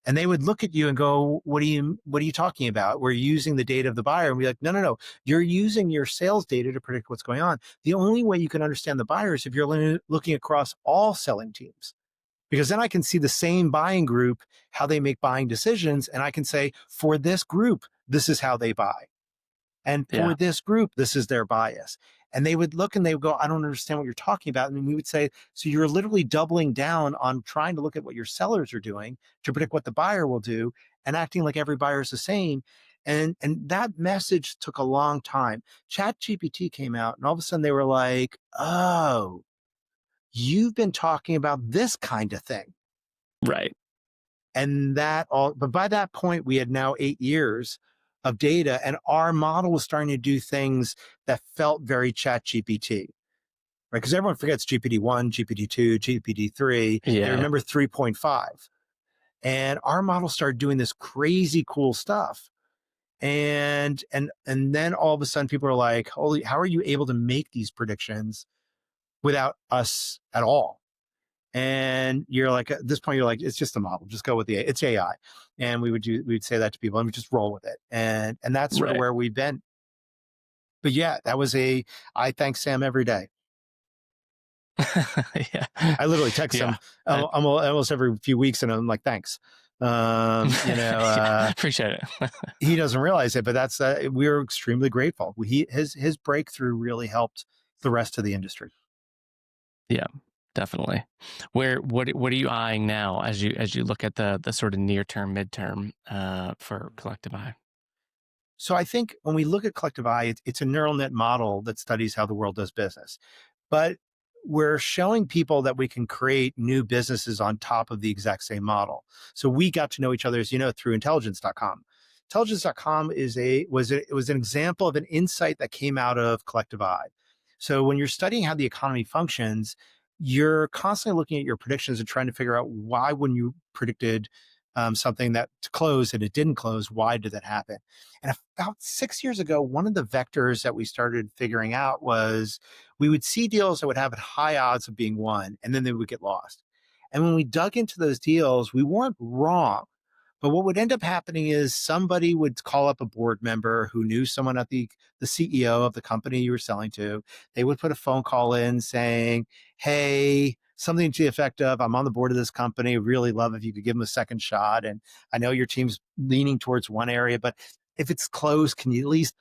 And they would look at you and go, what are you talking about? We're using the data of the buyer. And we're like, no, no, no. You're using your sales data to predict what's going on. The only way you can understand the buyer is if you're looking across all selling teams. Because then I can see the same buying group, how they make buying decisions. And I can say, for this group, this is how they buy. And for Yeah. this group, this is their bias. And they would look and they would go, I don't understand what you're talking about. And we would say, so you're literally doubling down on trying to look at what your sellers are doing to predict what the buyer will do and acting like every buyer is the same. And that message took a long time. Chat GPT came out and all of a sudden they were like, oh, you've been talking about this kind of thing. Right. And but by that point, we had now 8 years of data, and our model was starting to do things that felt very Chat GPT, right? Because everyone forgets GPT-1, GPT-2, GPT-3. They Yeah. remember 3.5. And our model started doing this crazy cool stuff. And then all of a sudden people are like, holy, how are you able to make these predictions without us at all? And you're like, at this point, you're like, it's just a model. Just go with it's AI. And we'd say that to people and we just roll with it. And that's sort of Right. where we've been. But yeah, I thank Sam every day. Yeah. I literally text Yeah. him I, almost every few weeks and I'm like, thanks. yeah. Appreciate it. He doesn't realize it, but we're extremely grateful. His breakthrough really helped the rest of the industry. Yeah, definitely. What are you eyeing now as you look at the sort of near term, midterm, for collective eye? So I think when we look at collective eye, it's a neural net model that studies how the world does business. But we're showing people that we can create new businesses on top of the exact same model. So we got to know each other, as you know, through intelligence.com. Intelligence.com was an example of an insight that came out of collective eye. So when you're studying how the economy functions, you're constantly looking at your predictions and trying to figure out why when you predicted something that closed and it didn't close. Why did that happen? And about 6 years ago, one of the vectors that we started figuring out was we would see deals that would have high odds of being won, and then they would get lost. And when we dug into those deals, we weren't wrong. But what would end up happening is somebody would call up a board member who knew someone at the CEO of the company you were selling to. They would put a phone call in saying, hey, something to the effect of, I'm on the board of this company. Really love if you could give them a second shot. And I know your team's leaning towards one area, but if it's closed, can you at least,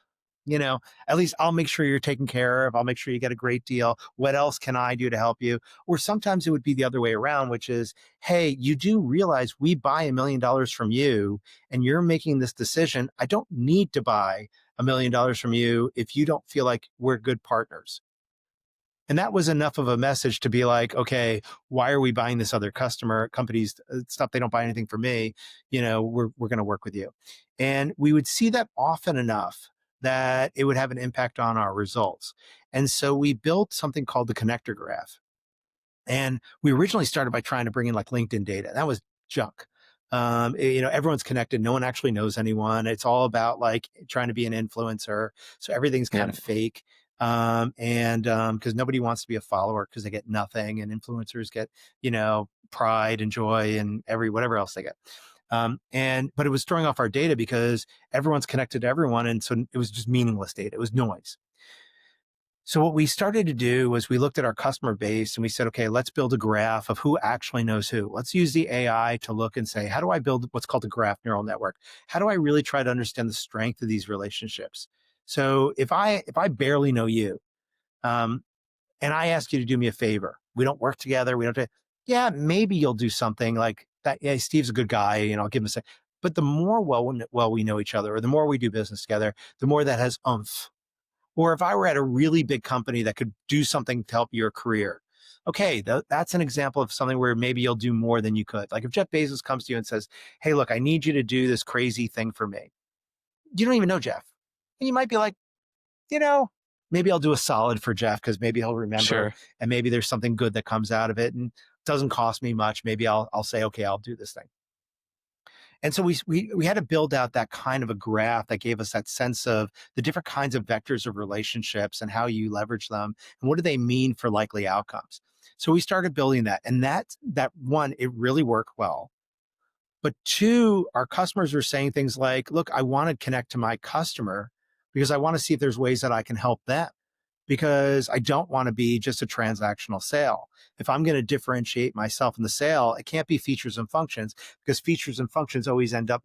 at least I'll make sure you're taken care of. I'll make sure you get a great deal. What else can I do to help you? Or sometimes it would be the other way around, which is, hey, you do realize we buy $1 million from you and you're making this decision. I don't need to buy $1 million from you if you don't feel like we're good partners. And that was enough of a message to be like, okay, why are we buying this other customer companies stuff? They don't buy anything from me. We're going to work with you. And we would see that often enough that it would have an impact on our results. And so we built something called the connector graph. And we originally started by trying to bring in like LinkedIn data. That was junk. Everyone's connected. No one actually knows anyone. It's all about like trying to be an influencer. So everything's kind Yeah. of fake. And because nobody wants to be a follower because they get nothing, and influencers get, pride and joy and whatever else they get. But it was throwing off our data because everyone's connected to everyone. And so it was just meaningless data. It was noise. So what we started to do was we looked at our customer base and we said, okay, let's build a graph of who actually knows who. Let's use the AI to look and say, how do I build what's called a graph neural network? How do I really try to understand the strength of these relationships? So if I barely know you, um, and I ask you to do me a favor, we don't work together. We don't. Yeah, maybe you'll do something like that. Yeah, Steve's a good guy. I'll give him a say. But the more well we know each other, or the more we do business together, the more that has oomph. Or if I were at a really big company that could do something to help your career, okay, that's an example of something where maybe you'll do more than you could. Like if Jeff Bezos comes to you and says, hey, look, I need you to do this crazy thing for me. You don't even know Jeff. And you might be like, you know, maybe I'll do a solid for Jeff because maybe he'll remember Sure. and maybe there's something good that comes out of it and doesn't cost me much. Maybe I'll say, okay, I'll do this thing. And so we had to build out that kind of a graph that gave us that sense of the different kinds of vectors of relationships and how you leverage them and what do they mean for likely outcomes. So we started building that, and that one, it really worked well. But two, our customers were saying things like, look, I want to connect to my customer because I want to see if there's ways that I can help them, because I don't want to be just a transactional sale. If I'm going to differentiate myself in the sale, it can't be features and functions, because features and functions always end up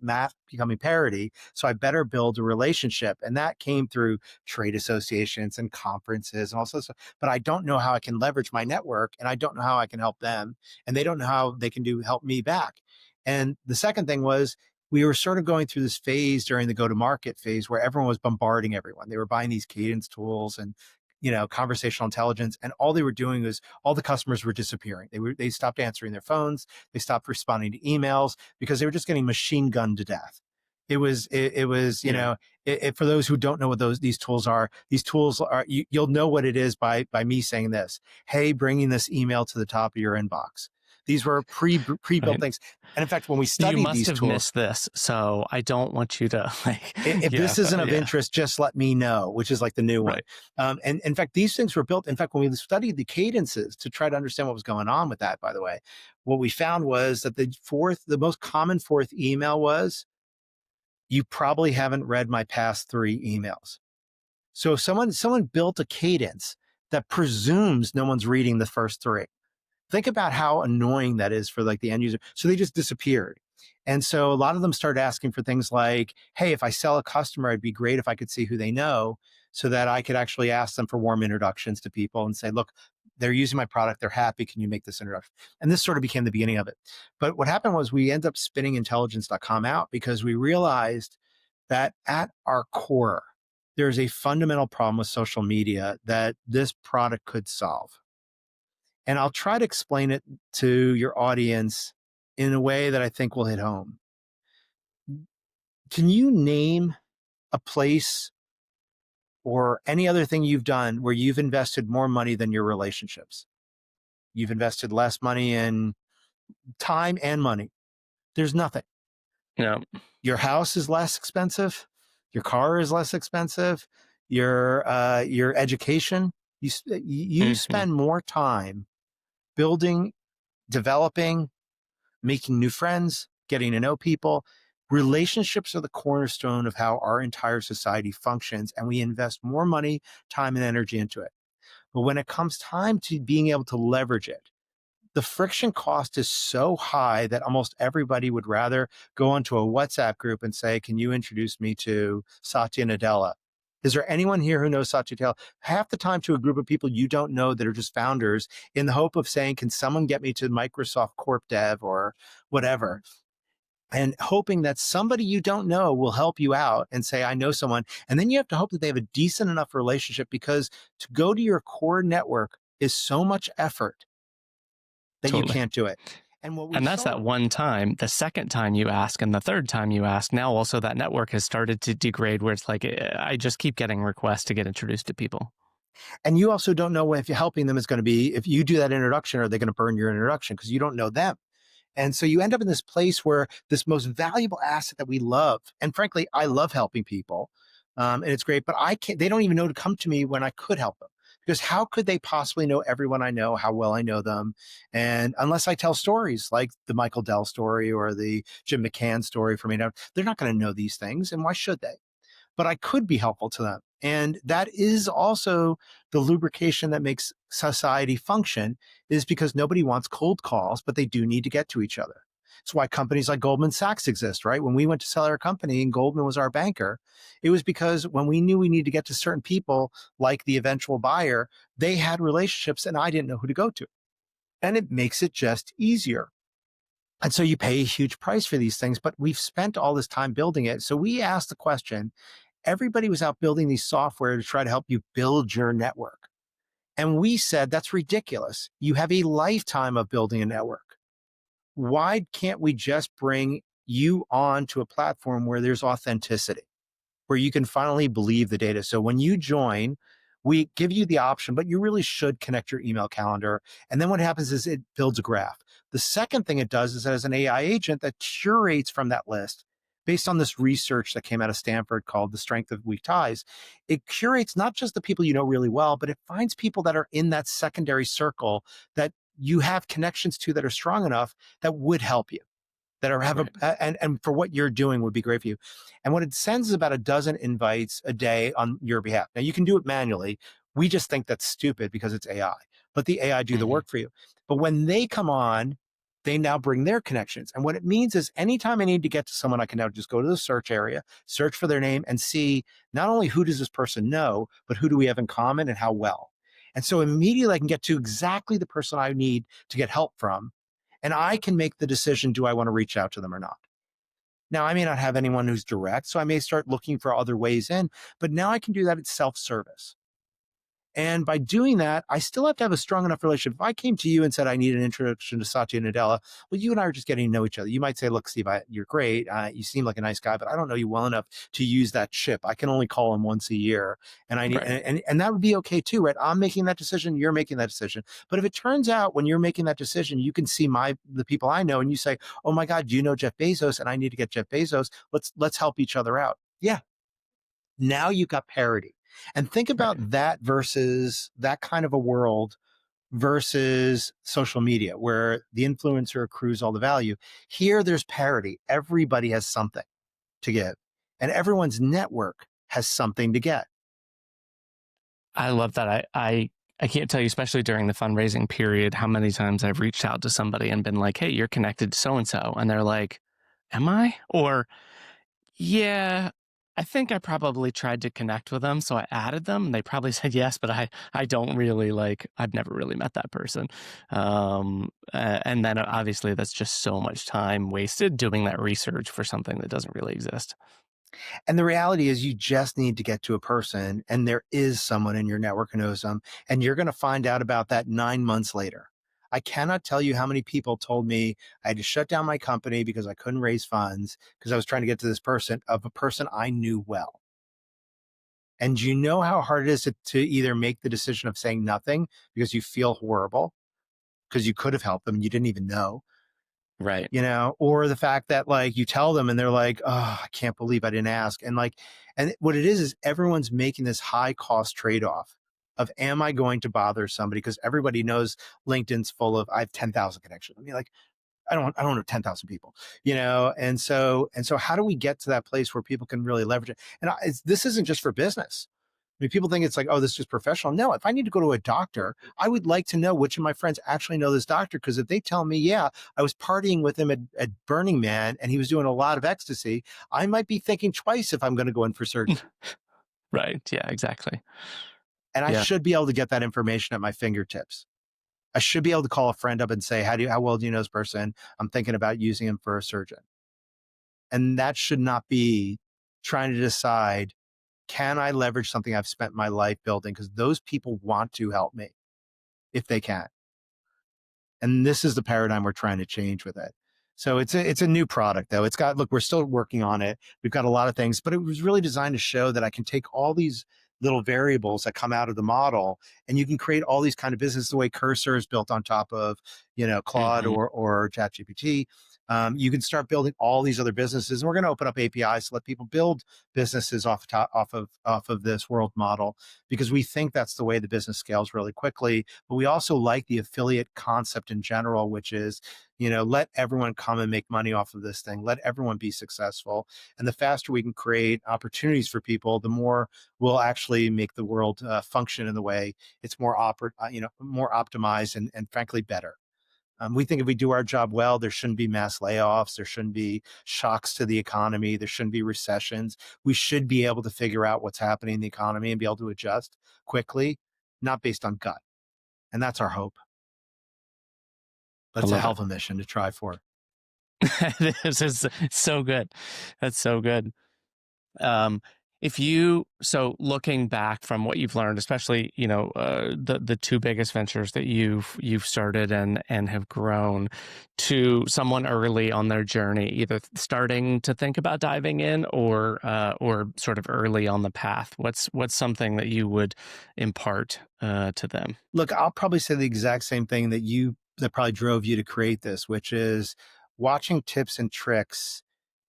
becoming parity. So I better build a relationship. And that came through trade associations and conferences and all sorts of, but I don't know how I can leverage my network, and I don't know how I can help them. And they don't know how they can help me back. And the second thing was, we were sort of going through this phase during the go to market phase where everyone was bombarding everyone. They were buying these cadence tools and conversational intelligence, and all they were doing was all the customers were disappearing. They stopped answering their phones, they stopped responding to emails because they were just getting machine gunned to death. It was Yeah. for those who don't know what these tools are, you'll know what it is by me saying this. Hey, bringing this email to the top of your inbox. These were pre-built Right. things. And in fact, when we You studied must these have tools, missed this, so I don't want you to like. if Yeah. this isn't of Yeah. interest, just let me know, which is like the new one. Right. And in fact, these things were built. In fact, when we studied the cadences to try to understand what was going on with that, by the way, what we found was that the most common fourth email was, you probably haven't read my past three emails. So if someone built a cadence that presumes no one's reading the first three, think about how annoying that is for like the end user. So they just disappeared. And so a lot of them started asking for things like, hey, if I sell a customer, it'd be great if I could see who they know so that I could actually ask them for warm introductions to people and say, look, they're using my product. They're happy. Can you make this introduction? And this sort of became the beginning of it. But what happened was we ended up spinning intelligence.com out because we realized that at our core, there's a fundamental problem with social media that this product could solve. And I'll try to explain it to your audience in a way that I think will hit home. Can you name a place or any other thing you've done where you've invested more money than your relationships? You've invested less money in time and money. There's nothing. Yeah. Your house is less expensive, your car is less expensive, your education. You Hmm. spend more time building, developing, making new friends, getting to know people. Relationships are the cornerstone of how our entire society functions, and we invest more money, time, and energy into it. But when it comes time to being able to leverage it, the friction cost is so high that almost everybody would rather go onto a WhatsApp group and say, "Can you introduce me to Satya Nadella?" Is there anyone here who knows Satya Nadella? Half the time to a group of people you don't know that are just founders in the hope of saying, "Can someone get me to Microsoft Corp Dev or whatever?" And hoping that somebody you don't know will help you out and say, "I know someone." And then you have to hope that they have a decent enough relationship, because to go to your core network is so much effort that you Totally. can't do it. And what we And that's saw, that one time. The second time you ask and the third time you ask, now also that network has started to degrade where it's like, I just keep getting requests to get introduced to people. and you also don't know if you're helping them is going to be, if you do that introduction, are they going to burn your introduction? Because you don't know them. And so you end up in this place where this most valuable asset that we love, and frankly, I love helping people, and it's great, but I can't, they don't even know to come to me when I could help them. Because how could they possibly know everyone I know, how well I know them? And unless I tell stories like the Michael Dell story or the Jim McCann story for me, they're not going to know these things. And why should they? But I could be helpful to them. And that is also the lubrication that makes society function, is because nobody wants cold calls, but they do need to get to each other. It's why companies like Goldman Sachs exist, right? When we went to sell our company and Goldman was our banker, it was because when we knew we needed to get to certain people, like the eventual buyer, they had relationships and I didn't know who to go to. And it makes it just easier. And so you pay a huge price for these things, but we've spent all this time building it. So we asked the question, everybody was out building these software to try to help you build your network. And we said, that's ridiculous. You have a lifetime of building a network. Why can't we just bring you on to a platform where there's authenticity, where you can finally believe the data? So when you join, we give you the option, but you really should connect your email calendar. And then what happens is it builds a graph. The second thing it does is it has an AI agent that curates from that list based on this research that came out of Stanford called The Strength of Weak Ties. It curates not just the people you know really well, but it finds people that are in that secondary circle that you have connections to that are strong enough that would help you, that are have Right. and for what you're doing would be great for you. And what it sends is about a dozen invites a day on your behalf. Now you can do it manually. We just think that's stupid because it's AI. Let the AI do the Hmm. work for you. But when they come on, they now bring their connections. And what it means is anytime I need to get to someone, I can now just go to the search area, search for their name, and see not only who does this person know, but who do we have in common and how well. And so immediately I can get to exactly the person I need to get help from, and I can make the decision, do I want to reach out to them or not? Now, I may not have anyone who's direct, so I may start looking for other ways in, but now I can do that at self service. And by doing that, I still have to have a strong enough relationship. If I came to you and said I need an introduction to Satya Nadella, well, you and I are just getting to know each other. You might say, "Look, Steve, you're great. You seem like a nice guy, but I don't know you well enough to use that chip. I can only call him once a year, and I need Right. and that would be okay too, right? I'm making that decision. You're making that decision. But if it turns out when you're making that decision, you can see the people I know, and you say, "Oh my God, do you know Jeff Bezos? And I need to get Jeff Bezos. Let's help each other out." Yeah, now you've got parity. And think Right. about that versus that kind of a world versus social media where the influencer accrues all the value. Here, there's parity. Everybody has something to give, and everyone's network has something to get. I love that. I can't tell you, especially during the fundraising period, how many times I've reached out to somebody and been like, "Hey, you're connected to so and so," and they're like, "Am I?" Or, "Yeah, I think I probably tried to connect with them, so I added them." And they probably said yes, but I don't really like. I've never really met that person. And then obviously that's just so much time wasted doing that research for something that doesn't really exist. And the reality is, you just need to get to a person, and there is someone in your network who knows them, and you're going to find out about that 9 months later. I cannot tell you how many people told me I had to shut down my company because I couldn't raise funds because I was trying to get to this person, of a person I knew well. And you know how hard it is to either make the decision of saying nothing because you feel horrible because you could have helped them, you didn't even know, Right. or the fact that like you tell them and they're like, oh, I can't believe I didn't ask. And like, and what it is everyone's making this high cost trade off of, am I going to bother somebody? Because everybody knows LinkedIn's full of, I have 10,000 connections. I mean, like, I don't know 10,000 people, and so how do we get to that place where people can really leverage it? And this isn't just for business. I mean, people think it's like, oh, this is just professional. No, if I need to go to a doctor, I would like to know which of my friends actually know this doctor. Because if they tell me, yeah, I was partying with him at Burning Man and he was doing a lot of ecstasy, I might be thinking twice if I'm going to go in for surgery. Right. Yeah, exactly. And I Yeah. should be able to get that information at my fingertips. I should be able to call a friend up and say, how well do you know this person? I'm thinking about using him for a surgeon. And that should not be trying to decide, can I leverage something I've spent my life building? Because those people want to help me if they can. And this is the paradigm we're trying to change with it. So it's a new product though. It's got, look, we're still working on it. We've got a lot of things, but it was really designed to show that I can take all these little variables that come out of the model and you can create all these kind of businesses the way Cursor is built on top of, Claude Hmm. or ChatGPT. You can start building all these other businesses. And we're going to open up APIs to let people build businesses off of this world model because we think that's the way the business scales really quickly. But we also like the affiliate concept in general, which is, let everyone come and make money off of this thing. Let everyone be successful. And the faster we can create opportunities for people, the more we'll actually make the world function in the way it's more optimized and frankly better. We think if we do our job well, there shouldn't be mass layoffs. There shouldn't be shocks to the economy. There shouldn't be recessions. We should be able to figure out what's happening in the economy and be able to adjust quickly, not based on gut. And that's our hope. But I it's a love hell it. of a mission to try for. This is so good. That's so good. Um, if you so looking back from what you've learned, especially the two biggest ventures that you've started and have grown, to someone early on their journey, either starting to think about diving in or sort of early on the path, what's something that you would impart to them? Look, I'll probably say the exact same thing that probably drove you to create this, which is watching tips and tricks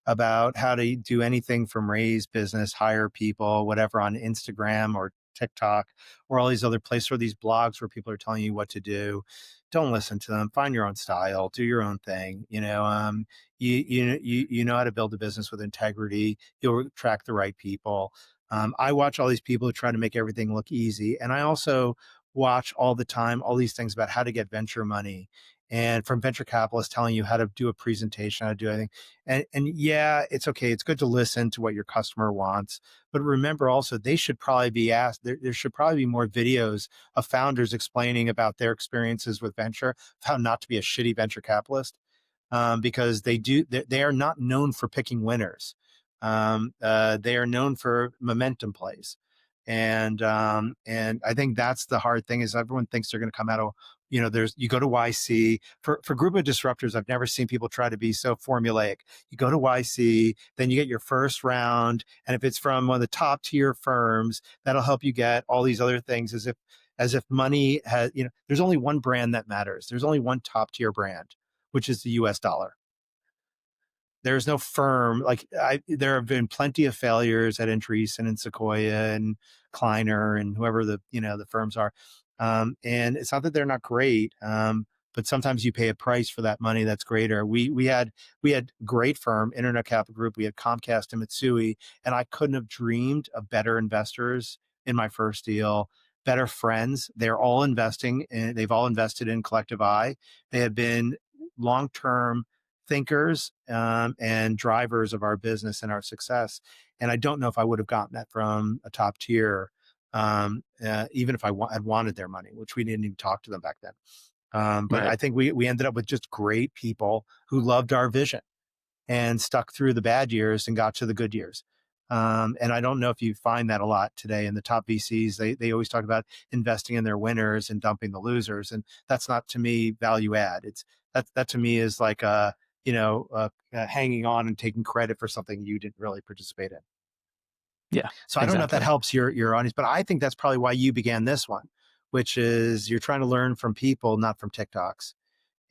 about how to do anything from raise business, hire people, whatever on Instagram or TikTok or all these other places or these blogs where people are telling you what to do. Don't listen to them. Find your own style. Do your own thing. You know how to build a business with integrity. You'll attract the right people. I watch all these people who try to make everything look easy, and I also watch all the time all these things about how to get venture money and from venture capitalists telling you how to do a presentation, how to do anything. And yeah, it's okay. It's good to listen to what your customer wants, but remember also they should probably be asked. There should probably be more videos of founders explaining about their experiences with venture, how not to be a shitty venture capitalist, because they are not known for picking winners. They are known for momentum plays. And I think that's the hard thing is everyone thinks they're going to come out of, you go to YC for group of disruptors. I've never seen people try to be so formulaic. You go to YC, then you get your first round. And if it's from one of the top tier firms, that'll help you get all these other things as if money has, there's only one brand that matters. There's only one top tier brand, which is the US dollar. There's no firm like there have been plenty of failures at Andreessen and Sequoia and Kleiner and whoever the firms are. And it's not that they're not great, but sometimes you pay a price for that money that's greater. We had great firm, Internet Capital Group, we had Comcast and Mitsui, and I couldn't have dreamed of better investors in my first deal, better friends. They're all investing and they've all invested in Collective Eye. They have been long-term thinkers and drivers of our business and our success. And I don't know if I would have gotten that from a top tier, even if had wanted their money, which we didn't even talk to them back then. But Right. I think we ended up with just great people who loved our vision and stuck through the bad years and got to the good years. And I don't know if you find that a lot today in the top VCs. They always talk about investing in their winners and dumping the losers, and that's not to me value add. That to me is like hanging on and taking credit for something you didn't really participate in. Yeah, So I don't know if that exactly. helps your audience, but I think that's probably why you began this one, which is you're trying to learn from people, not from TikToks.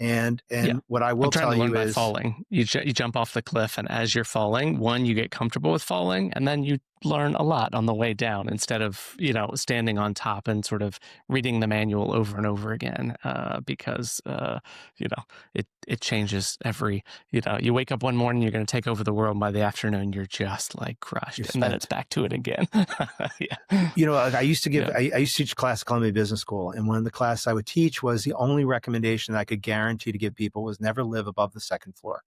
Yeah. And what I I'm will trying tell to learn you by is, falling. You jump off the cliff, and as you're falling, one, you get comfortable with falling, and then you learn a lot on the way down instead of, standing on top and sort of reading the manual over and over again, because, it changes you wake up one morning, you're going to take over the world. By the afternoon, you're just like you're crushed, and then it's spent. back to it again. Yeah. You know, like I used to give, Yeah. I used to teach a class at Columbia Business School, and one of the classes I would teach was the only recommendation I could guarantee to give people was never live above the second floor,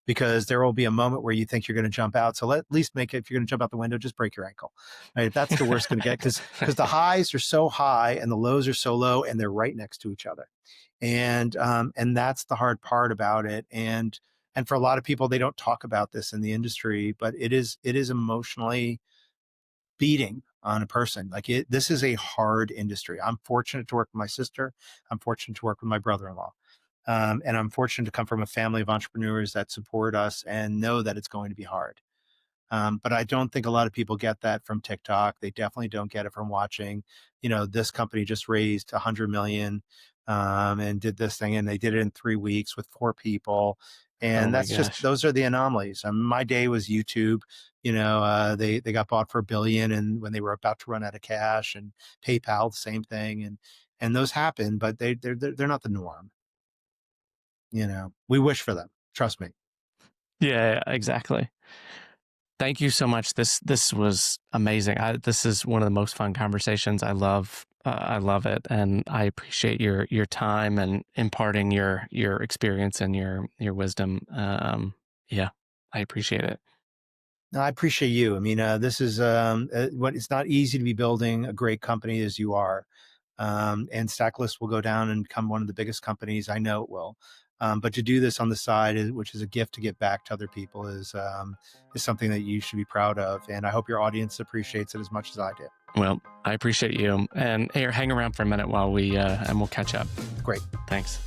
because there will be a moment where you think you're going to jump out. So let at least make it, if you're going to jump out the window, just break your ankle. Right? That's the worst going to get, because the highs are so high and the lows are so low, and they're right next to each other. And that's the hard part about it. And for a lot of people, they don't talk about this in the industry, but it is emotionally beating on a person. Like this is a hard industry. I'm fortunate to work with my sister. I'm fortunate to work with my brother-in-law. And I'm fortunate to come from a family of entrepreneurs that support us and know that it's going to be hard. But I don't think a lot of people get that from TikTok. They definitely don't get it from watching. This company just raised 100 million, and did this thing, and they did it in 3 weeks with four people. Oh And my that's just, gosh. those are the anomalies. My day was YouTube. They got bought for 1 billion, and when they were about to run out of cash, and PayPal, the same thing, and those happen, but they're not the norm. We wish for them. Trust me. Yeah, exactly. Thank you so much. This was amazing. This is one of the most fun conversations. I love it, and I appreciate your time and imparting your experience and your wisdom. Yeah, I appreciate it. No, I appreciate you. I mean, this is what it's not easy to be building a great company as you are. And Stackless will go down and become one of the biggest companies. I know it will. But to do this on the side, which is a gift to give back to other people, is something that you should be proud of. And I hope your audience appreciates it as much as I do. Well, I appreciate you, and here, hang around for a minute while we and we'll catch up. Great. Thanks.